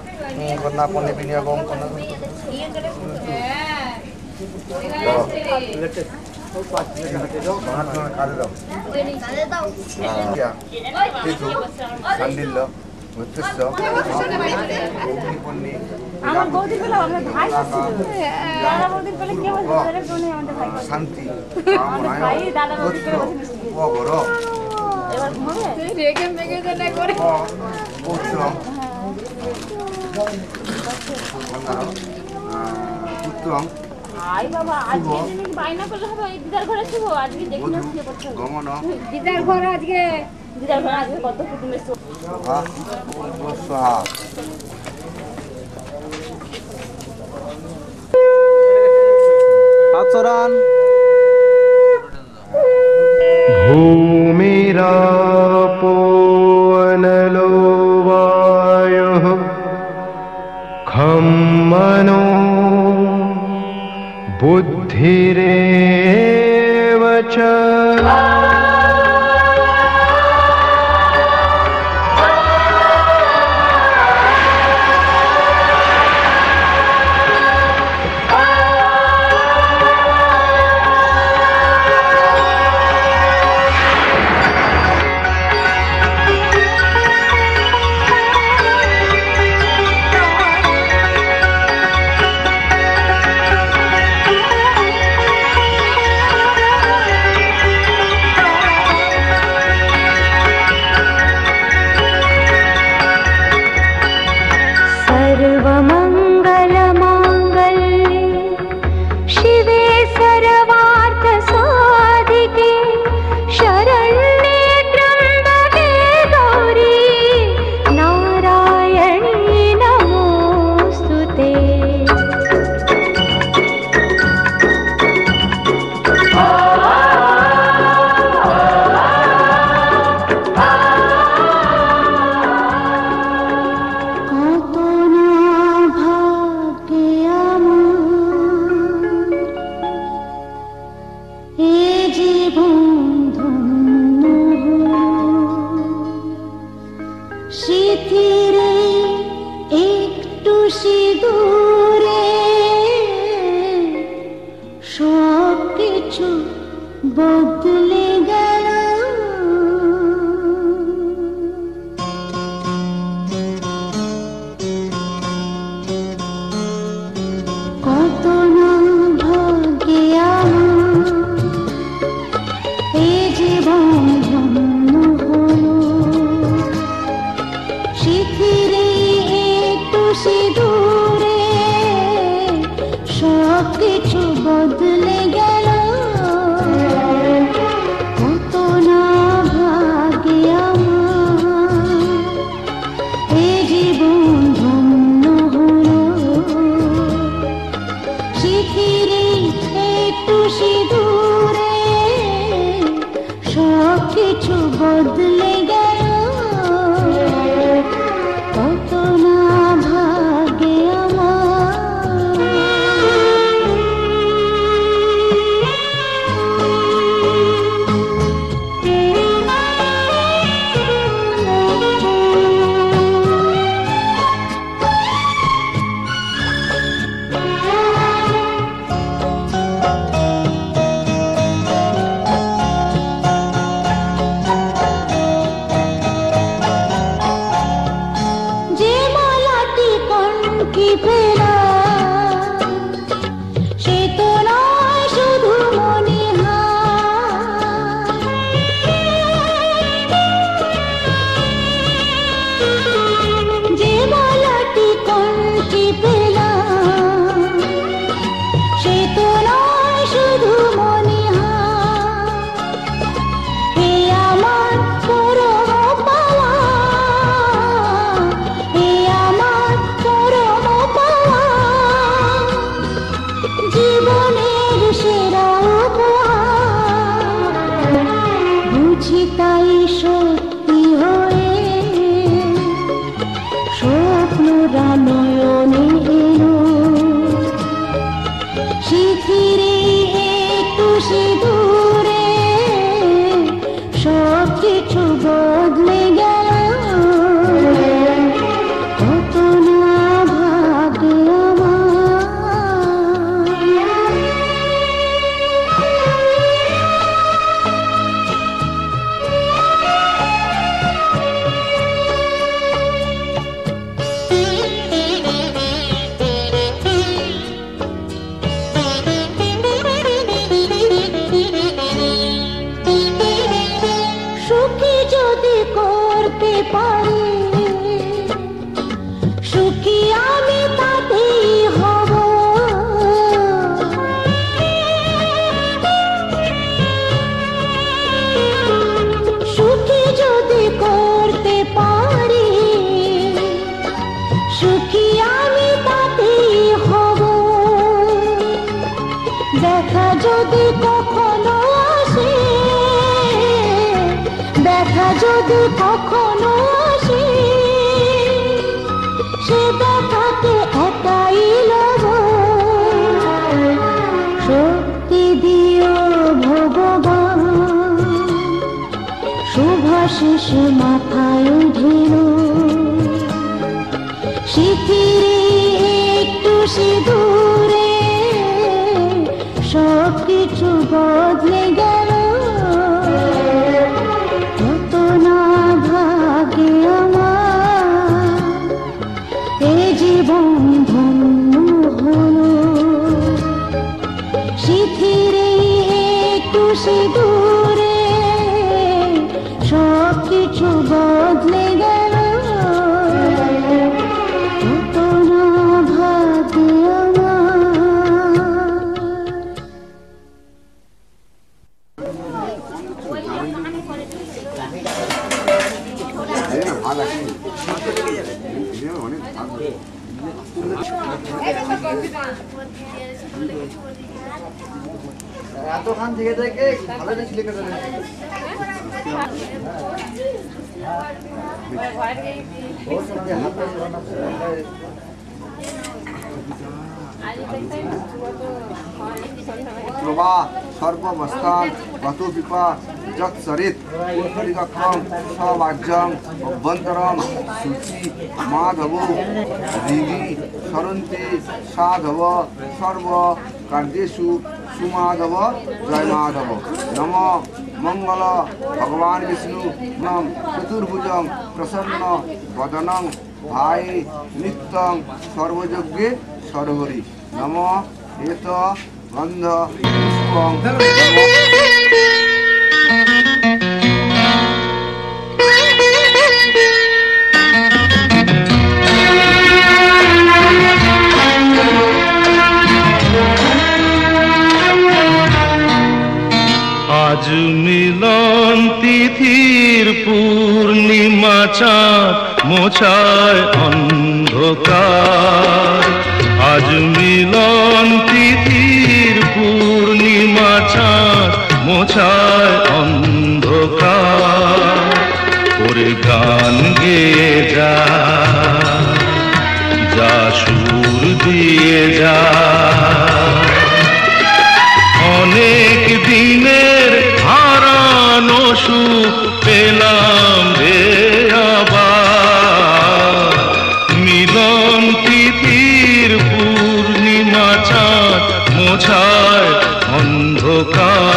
কন্যা পণ্যে বিনিয়োগম কন্যা কাজে দাও। সান্ডিল্য উৎকৃষ্ট অগ্নিপন্নী শান্তি পুত্র গমন দিদার ঘর আজকে কত কুটুমের भूमिरापो अनलो वायुः खं मनो बुद्धिरेव च জীবন ধন্য স্মৃতির একটু সিঁদুরে সব কিছু বদলে গেল। কত না ভাগ্যে আমার এই জীবন ধন্য হলো স্মৃতির একটু সিঁদুরে সব কিছু বদলে গেল। কত না ভাগ্যে আমার এই জীবন ধন্য হলো স্মৃতির একটু সিঁদুরে সব কিছু বদলে গেল। কত না ভাগ্যে যে মালাটি কণ্ঠে ফেরা সে তো নয় শুধু মনিহার। যে মালাটি কণ্ঠে ফেরা সে তো নয় শুধু মনিহার। এ আমার পরম পাওয়া, এ আমার পরম পাওয়া, জীবনের সেরা উপহার। বুঝি তাই সত্যি হয়ে স্বপ্নরা নয়নে এলো স্মৃতির একটু সিঁদুরে সব কিছু বদলে গেল। কত না ভাগ্যে সুখী যদি করতে পারি সুখী আমি তাতেই হব। সুখী যদি করতে পারি সুখী আমি তাতেই হব। দেখা যদি কখনো আসে, দেখা যদি কখনো আসে, সে দেখাকে একাই লব। শক্তি দিও ভগবান শুভাশিস মাথায় ঢেল স্মৃতির একটু সিঁদুরে সব কিছু বদলে গেল। কত না ভাগ্যে আমার এই জীবন ধন্য হলো স্মৃতির একটু সিঁদুরে সব কিছু বদলে গেল। কত না ভাগ্যে এতখান থেকে থেকে ভালো জিনিস লিখে দেবে। প্রভা সর্বমস্তান গতো পিপা যৎসরিত পুত্রিকক্ষম সবাজ্যং অভ্যন্তরম শুচি মাধব দিদি সরন্তি সাধব সর্ব কার্যেষু সুমাধব জয় মাধব নম মঙ্গল ভগবান বিষ্ণু নম চতুর্ভুজং প্রসন্ন বদনং ভাই নিত্যং সর্বযজ্ঞে সরহরি নম এত গন্ধ পুষ্পং আজ মিলন তিথির পূর্ণিমা চাঁদ মোছায় অন্ধকার। আজ মিলন তিথির পূর্ণিমা চাঁদ মোছায় অন্ধকার। ওরে গান গেয়ে যা, যা সুর দিয়ে যা, অনেক দিনের হারানো সুখ পেলাম রে আবার। মিলন তিথির পূর্ণিমা চাঁদ মোছায় অন্ধকার।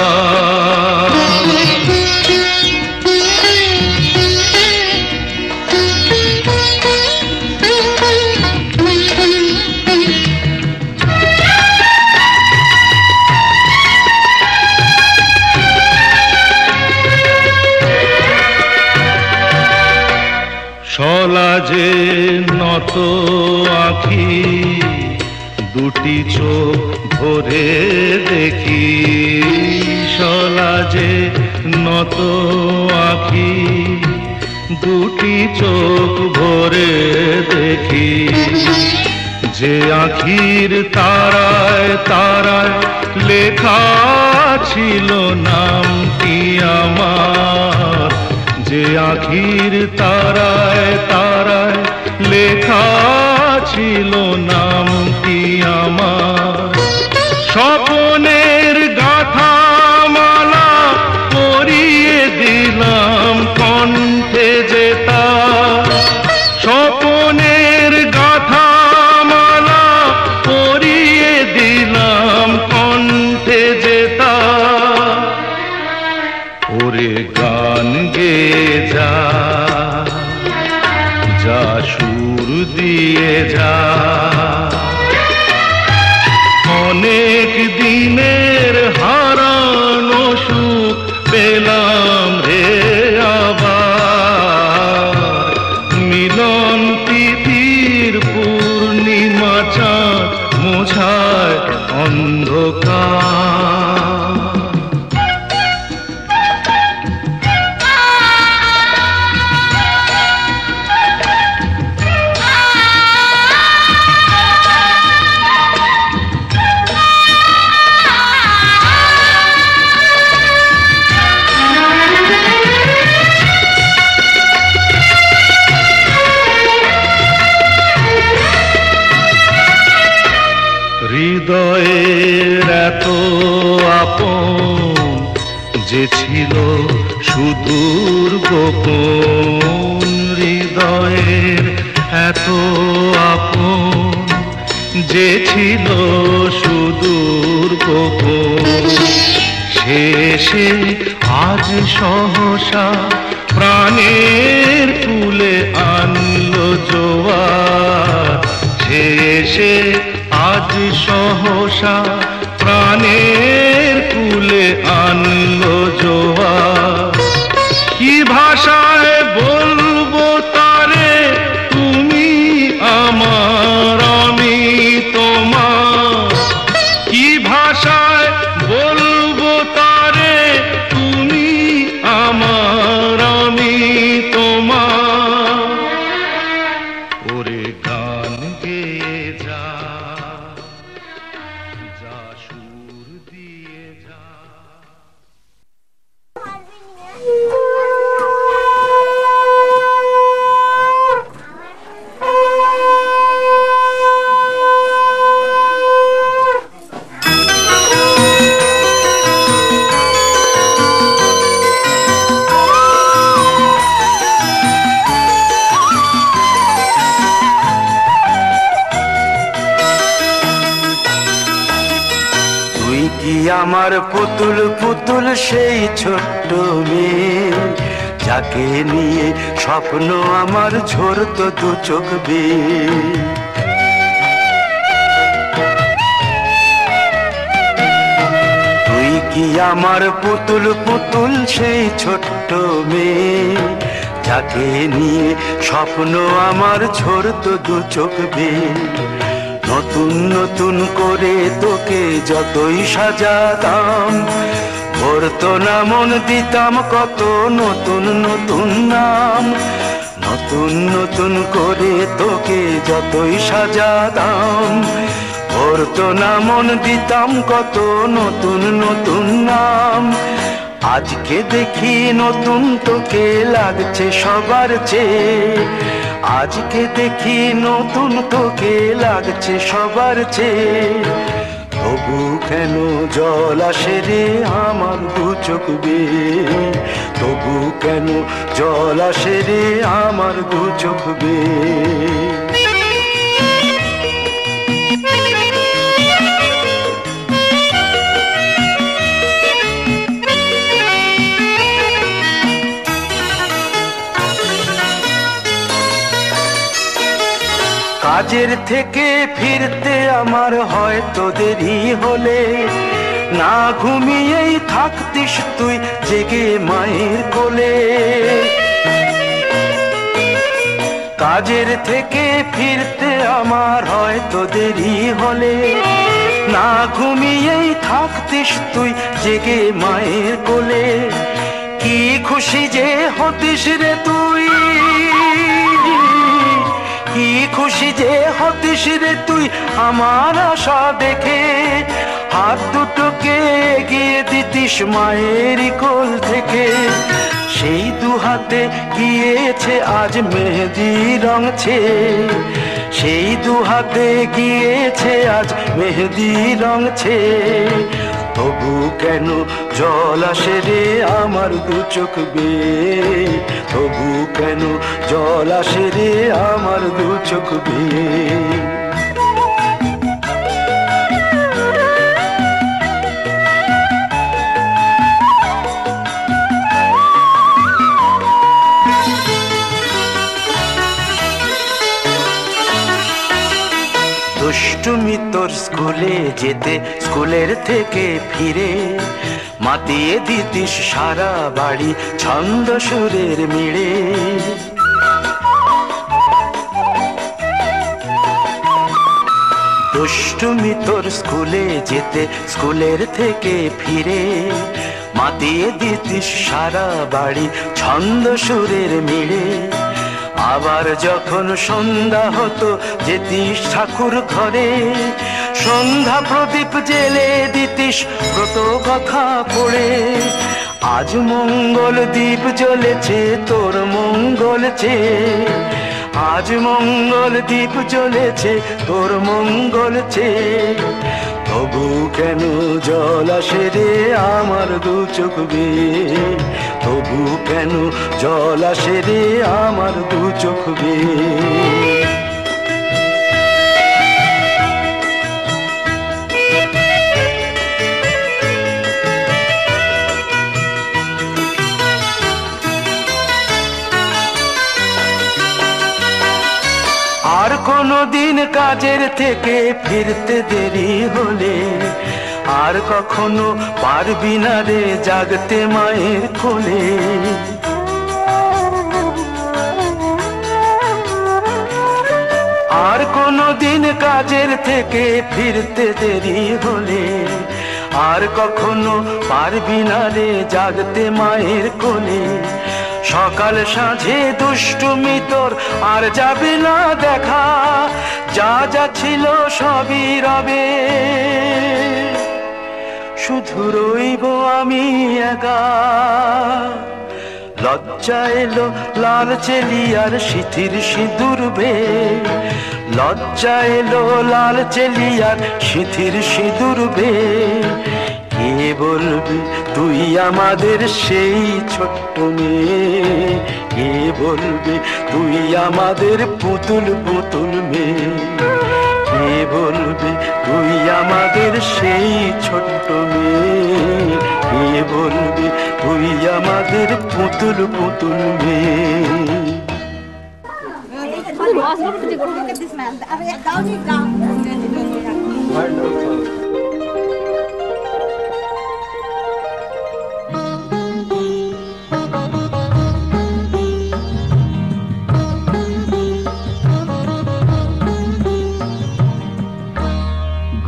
সলাজে নত আঁখি দুটি চোখ ভরে দেখি। সলাজে নত আঁখি দুটি চোখ ভরে দেখি। যে আঁখির তারায় তারায় লেখা ছিল নামটি আমার। যে আঁখির তারায় তারায় লেখা ছিল নামটি আমার। স্বপনের গাথা মালা পরিয়ে দিলাম কণ্ঠে যেতা। স্বপনের গাথা মালা পরিয়ে দিলাম কণ্ঠে যেতা। ওরে গান গেয়ে যা, যা সুর দিয়ে যা, অনেক দিনের হারানো সুখ পেলাম রে আবার। মিলন তিথির পূর্ণিমা চাঁদ মোছায় অন্ধকার। হৃদয়ের এত আপন যে ছিল সুদূর গোপন। হৃদয়ের এত আপন যে ছিল সুদূর গোপন। শেষে আজ সহসা প্রাণের কুলে আনলো জোয়ার। শেষে আজ সহসা প্রাণের কুলে আনলো জোয়ার। কি ভাষায় বলবো তারে তুমি আমার আমি তোমার। কি ভাষায় বলবো তারে তুমি আমার আমি তোমার। ওরে গান গেয়ে যা, যা সুর দিয়ে যা। আমার পুতুল পুতুল সেই ছোট্ট মেয়ে, যাকে নিয়ে স্বপ্ন আমার ঝরতো দু চোখ বেয়ে। তুই কি আমার পুতুল পুতুল সেই ছোট্ট মেয়ে, যাকে নিয়ে স্বপ্ন আমার ঝরতো দু চোখ বেয়ে। নতুন নতুন করে তোকে যতই সাজাতাম, ভরতো না মন, দিতাম কত নতুন নতুন নাম। নতুন নতুন করে তোকে যতই সাজাতাম, ভরতো না মন, দিতাম কত নতুন নতুন নাম। আজকে দেখি নতুন তোকে লাগছে সবার চেয়ে, আজকে দেখি নতুন তোকে লাগছে সবার চেয়ে। তবু কেন জল আসে রে আমার দু চোখ বেয়ে, তবু কেন জল আসে রে আমার দু চোখ বেয়ে। কাজের থেকে ফিরতে আমার হয়তো দেরি হলে, না ঘুমিয়েই থাকতিস তুই জেগে মায়ের কোলে। কাজের থেকে ফিরতে আমার হয়তো দেরি হলে, না ঘুমিয়েই থাকতিস তুই জেগে মায়ের কোলে। কি খুশি যে হতিস রে তুই, কি খুশি যে হতিস রে তুই আমার আশা দেখে। হাত দুটোকে এগিয়ে দিতিস মায়ের কোল থেকে, সেই দু হাতে গিয়েছে আজ মেহেদি রং ছেয়ে। সেই দু হাতে গিয়েছে আজ মেহেদি রং ছেয়ে। তবু কেন জল আসে রে আমার দু চোখ বেয়ে, তবু কেন জল আসে রে আমার দু চোখ বেয়ে। দুষ্টুমি তোর স্কুলে যেতে, স্কুলের থেকে ফিরে মাতিয়ে দিতিস সারা বাড়ি ছন্দ সুরের মিড়ে। দুষ্টুমি তোর স্কুলে যেতে, স্কুলের থেকে ফিরে মাতিয়ে দিতিস সারা বাড়ি ছন্দ সুরের মিড়ে। আবার যখন সন্ধ্যা হতো যেতিস ঠাকুর ঘরে, সন্ধ্যা প্রদীপ জেলে দিতিস ব্রত কথা পড়ে। আজ মঙ্গল দ্বীপ জ্বলেছে তোর মঙ্গল চেয়ে, আজ মঙ্গল দ্বীপ জ্বলেছে তোর মঙ্গল চেয়ে। তবু কেন জল আসে রে আমার দু চোখ বেয়ে, তবু কেন জল আসে রে আমার দু চোখ বেয়ে। আর কোনো দিন কাজের থেকে ফিরতে দেরি হলে, আর কখনো পারবি না রে জাগতে মায়ের কোলে। আর কোনো দিন কাজের থেকে ফিরতে দেরি হলে, আর কখনো পারবি না রে জাগতে মায়ের কোলে। সকাল সাঁঝে দুষ্টুমি তোর আর যাবে না দেখা, যা যা ছিল সবই রবে, শুধু রইব আমি একা। লজ্জা এলো লাল চেলিয়ার সিথির সিঁদুর বেয়ে, লজ্জা এলো লাল চেলিয়ার সিথির সিঁদুর বেয়ে। কে বলবি তুই আমাদের সেই ছোট্ট মেয়ে, কে বলবি তুই আমাদের পুতুল পুতুল মেয়ে। কে বলবে তুই আমাদের সেই ছোট্ট মেয়ে, কে বলবে তুই আমাদের পুতুল পুতুল মেয়ে।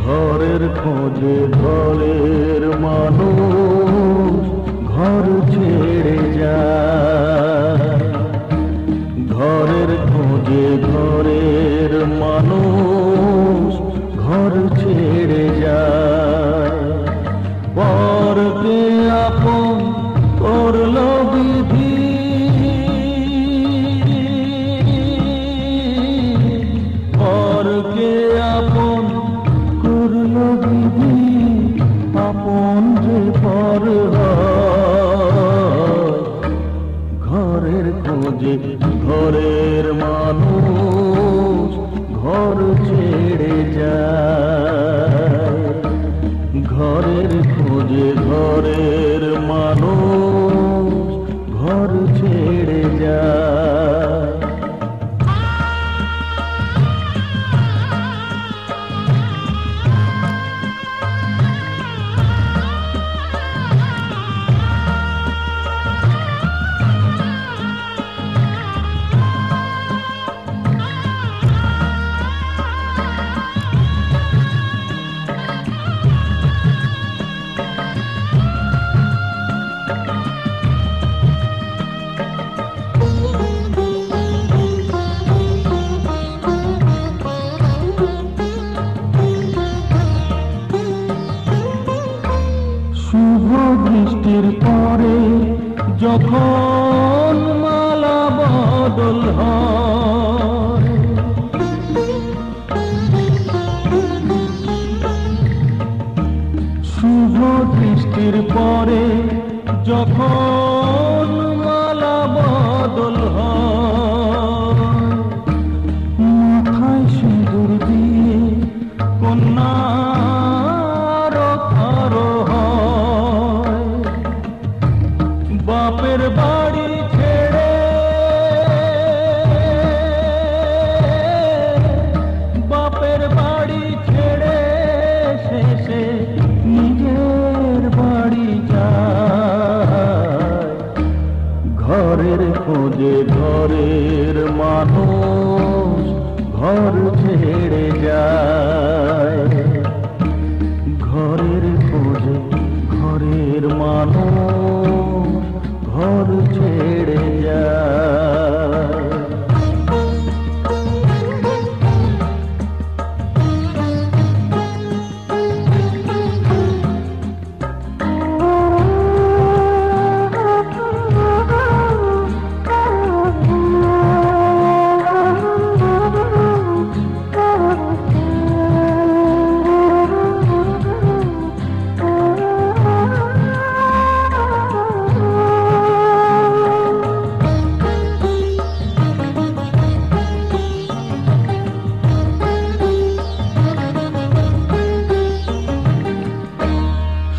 ঘরের খোঁজে ঘরের মানুষ ঘর ছেড়ে যায়, ঘরের খোঁজে ঘরের মানুষ ঘর ছেড়ে যায়। পরকে আপন করল বিধি, পরকে আপন করল বিধি, আপন যে পর হয়। ঘরের খোঁজে ঘরের মানুষ ঘর ছেড়ে যায়, ঘরের খোঁজে ঘরের মানুষ ঘর ছেড়ে যায়। শুভ বৃষ্টির পরে যখন মালা বদল হয়, শুভ বৃষ্টির পরে যখন মালা বদল হয়, মাথায় সিঁদুর দিয়ে কন্যা বাপের বাড়ি ছেড়ে, বাপের বাড়ি ছেড়ে শেষে নিজের বাড়ি যায়। ঘরের খোঁজে ঘরের মানুষ ঘর ছেড়ে যায়, ঘরের খোঁজে ঘরের মানুষ ঘর ছেড়ে যায়।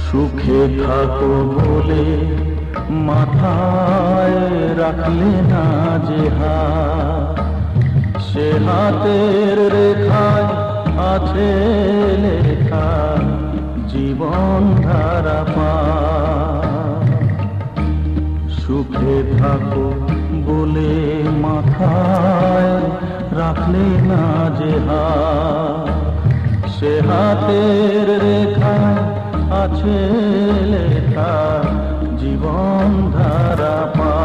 সুখে থাকো বলে মাথায় রাখলে না যে হাত, সে হাতের রেখায় আছে লেখা জীবন ধারা পা। সুখে থাকো বলে মাথায় রাখলে না যে হাত, সে হাতের রেখায় আছে লেখা জীবন ধারা পা।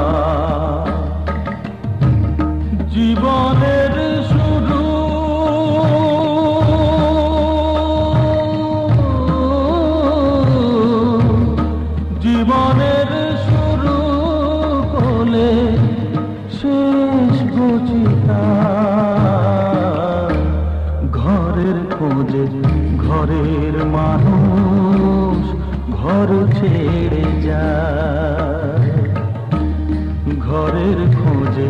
জীবনের শুরু জীবনের শুরু করলে শেষ গচিতা। ঘরের খোঁজে ঘরের মানুষ ঘর ছেড়ে যায়, ঘরের খোঁজে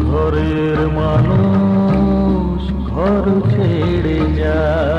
ঘরের মানুষ ঘর ছেড়ে যায়। যায়।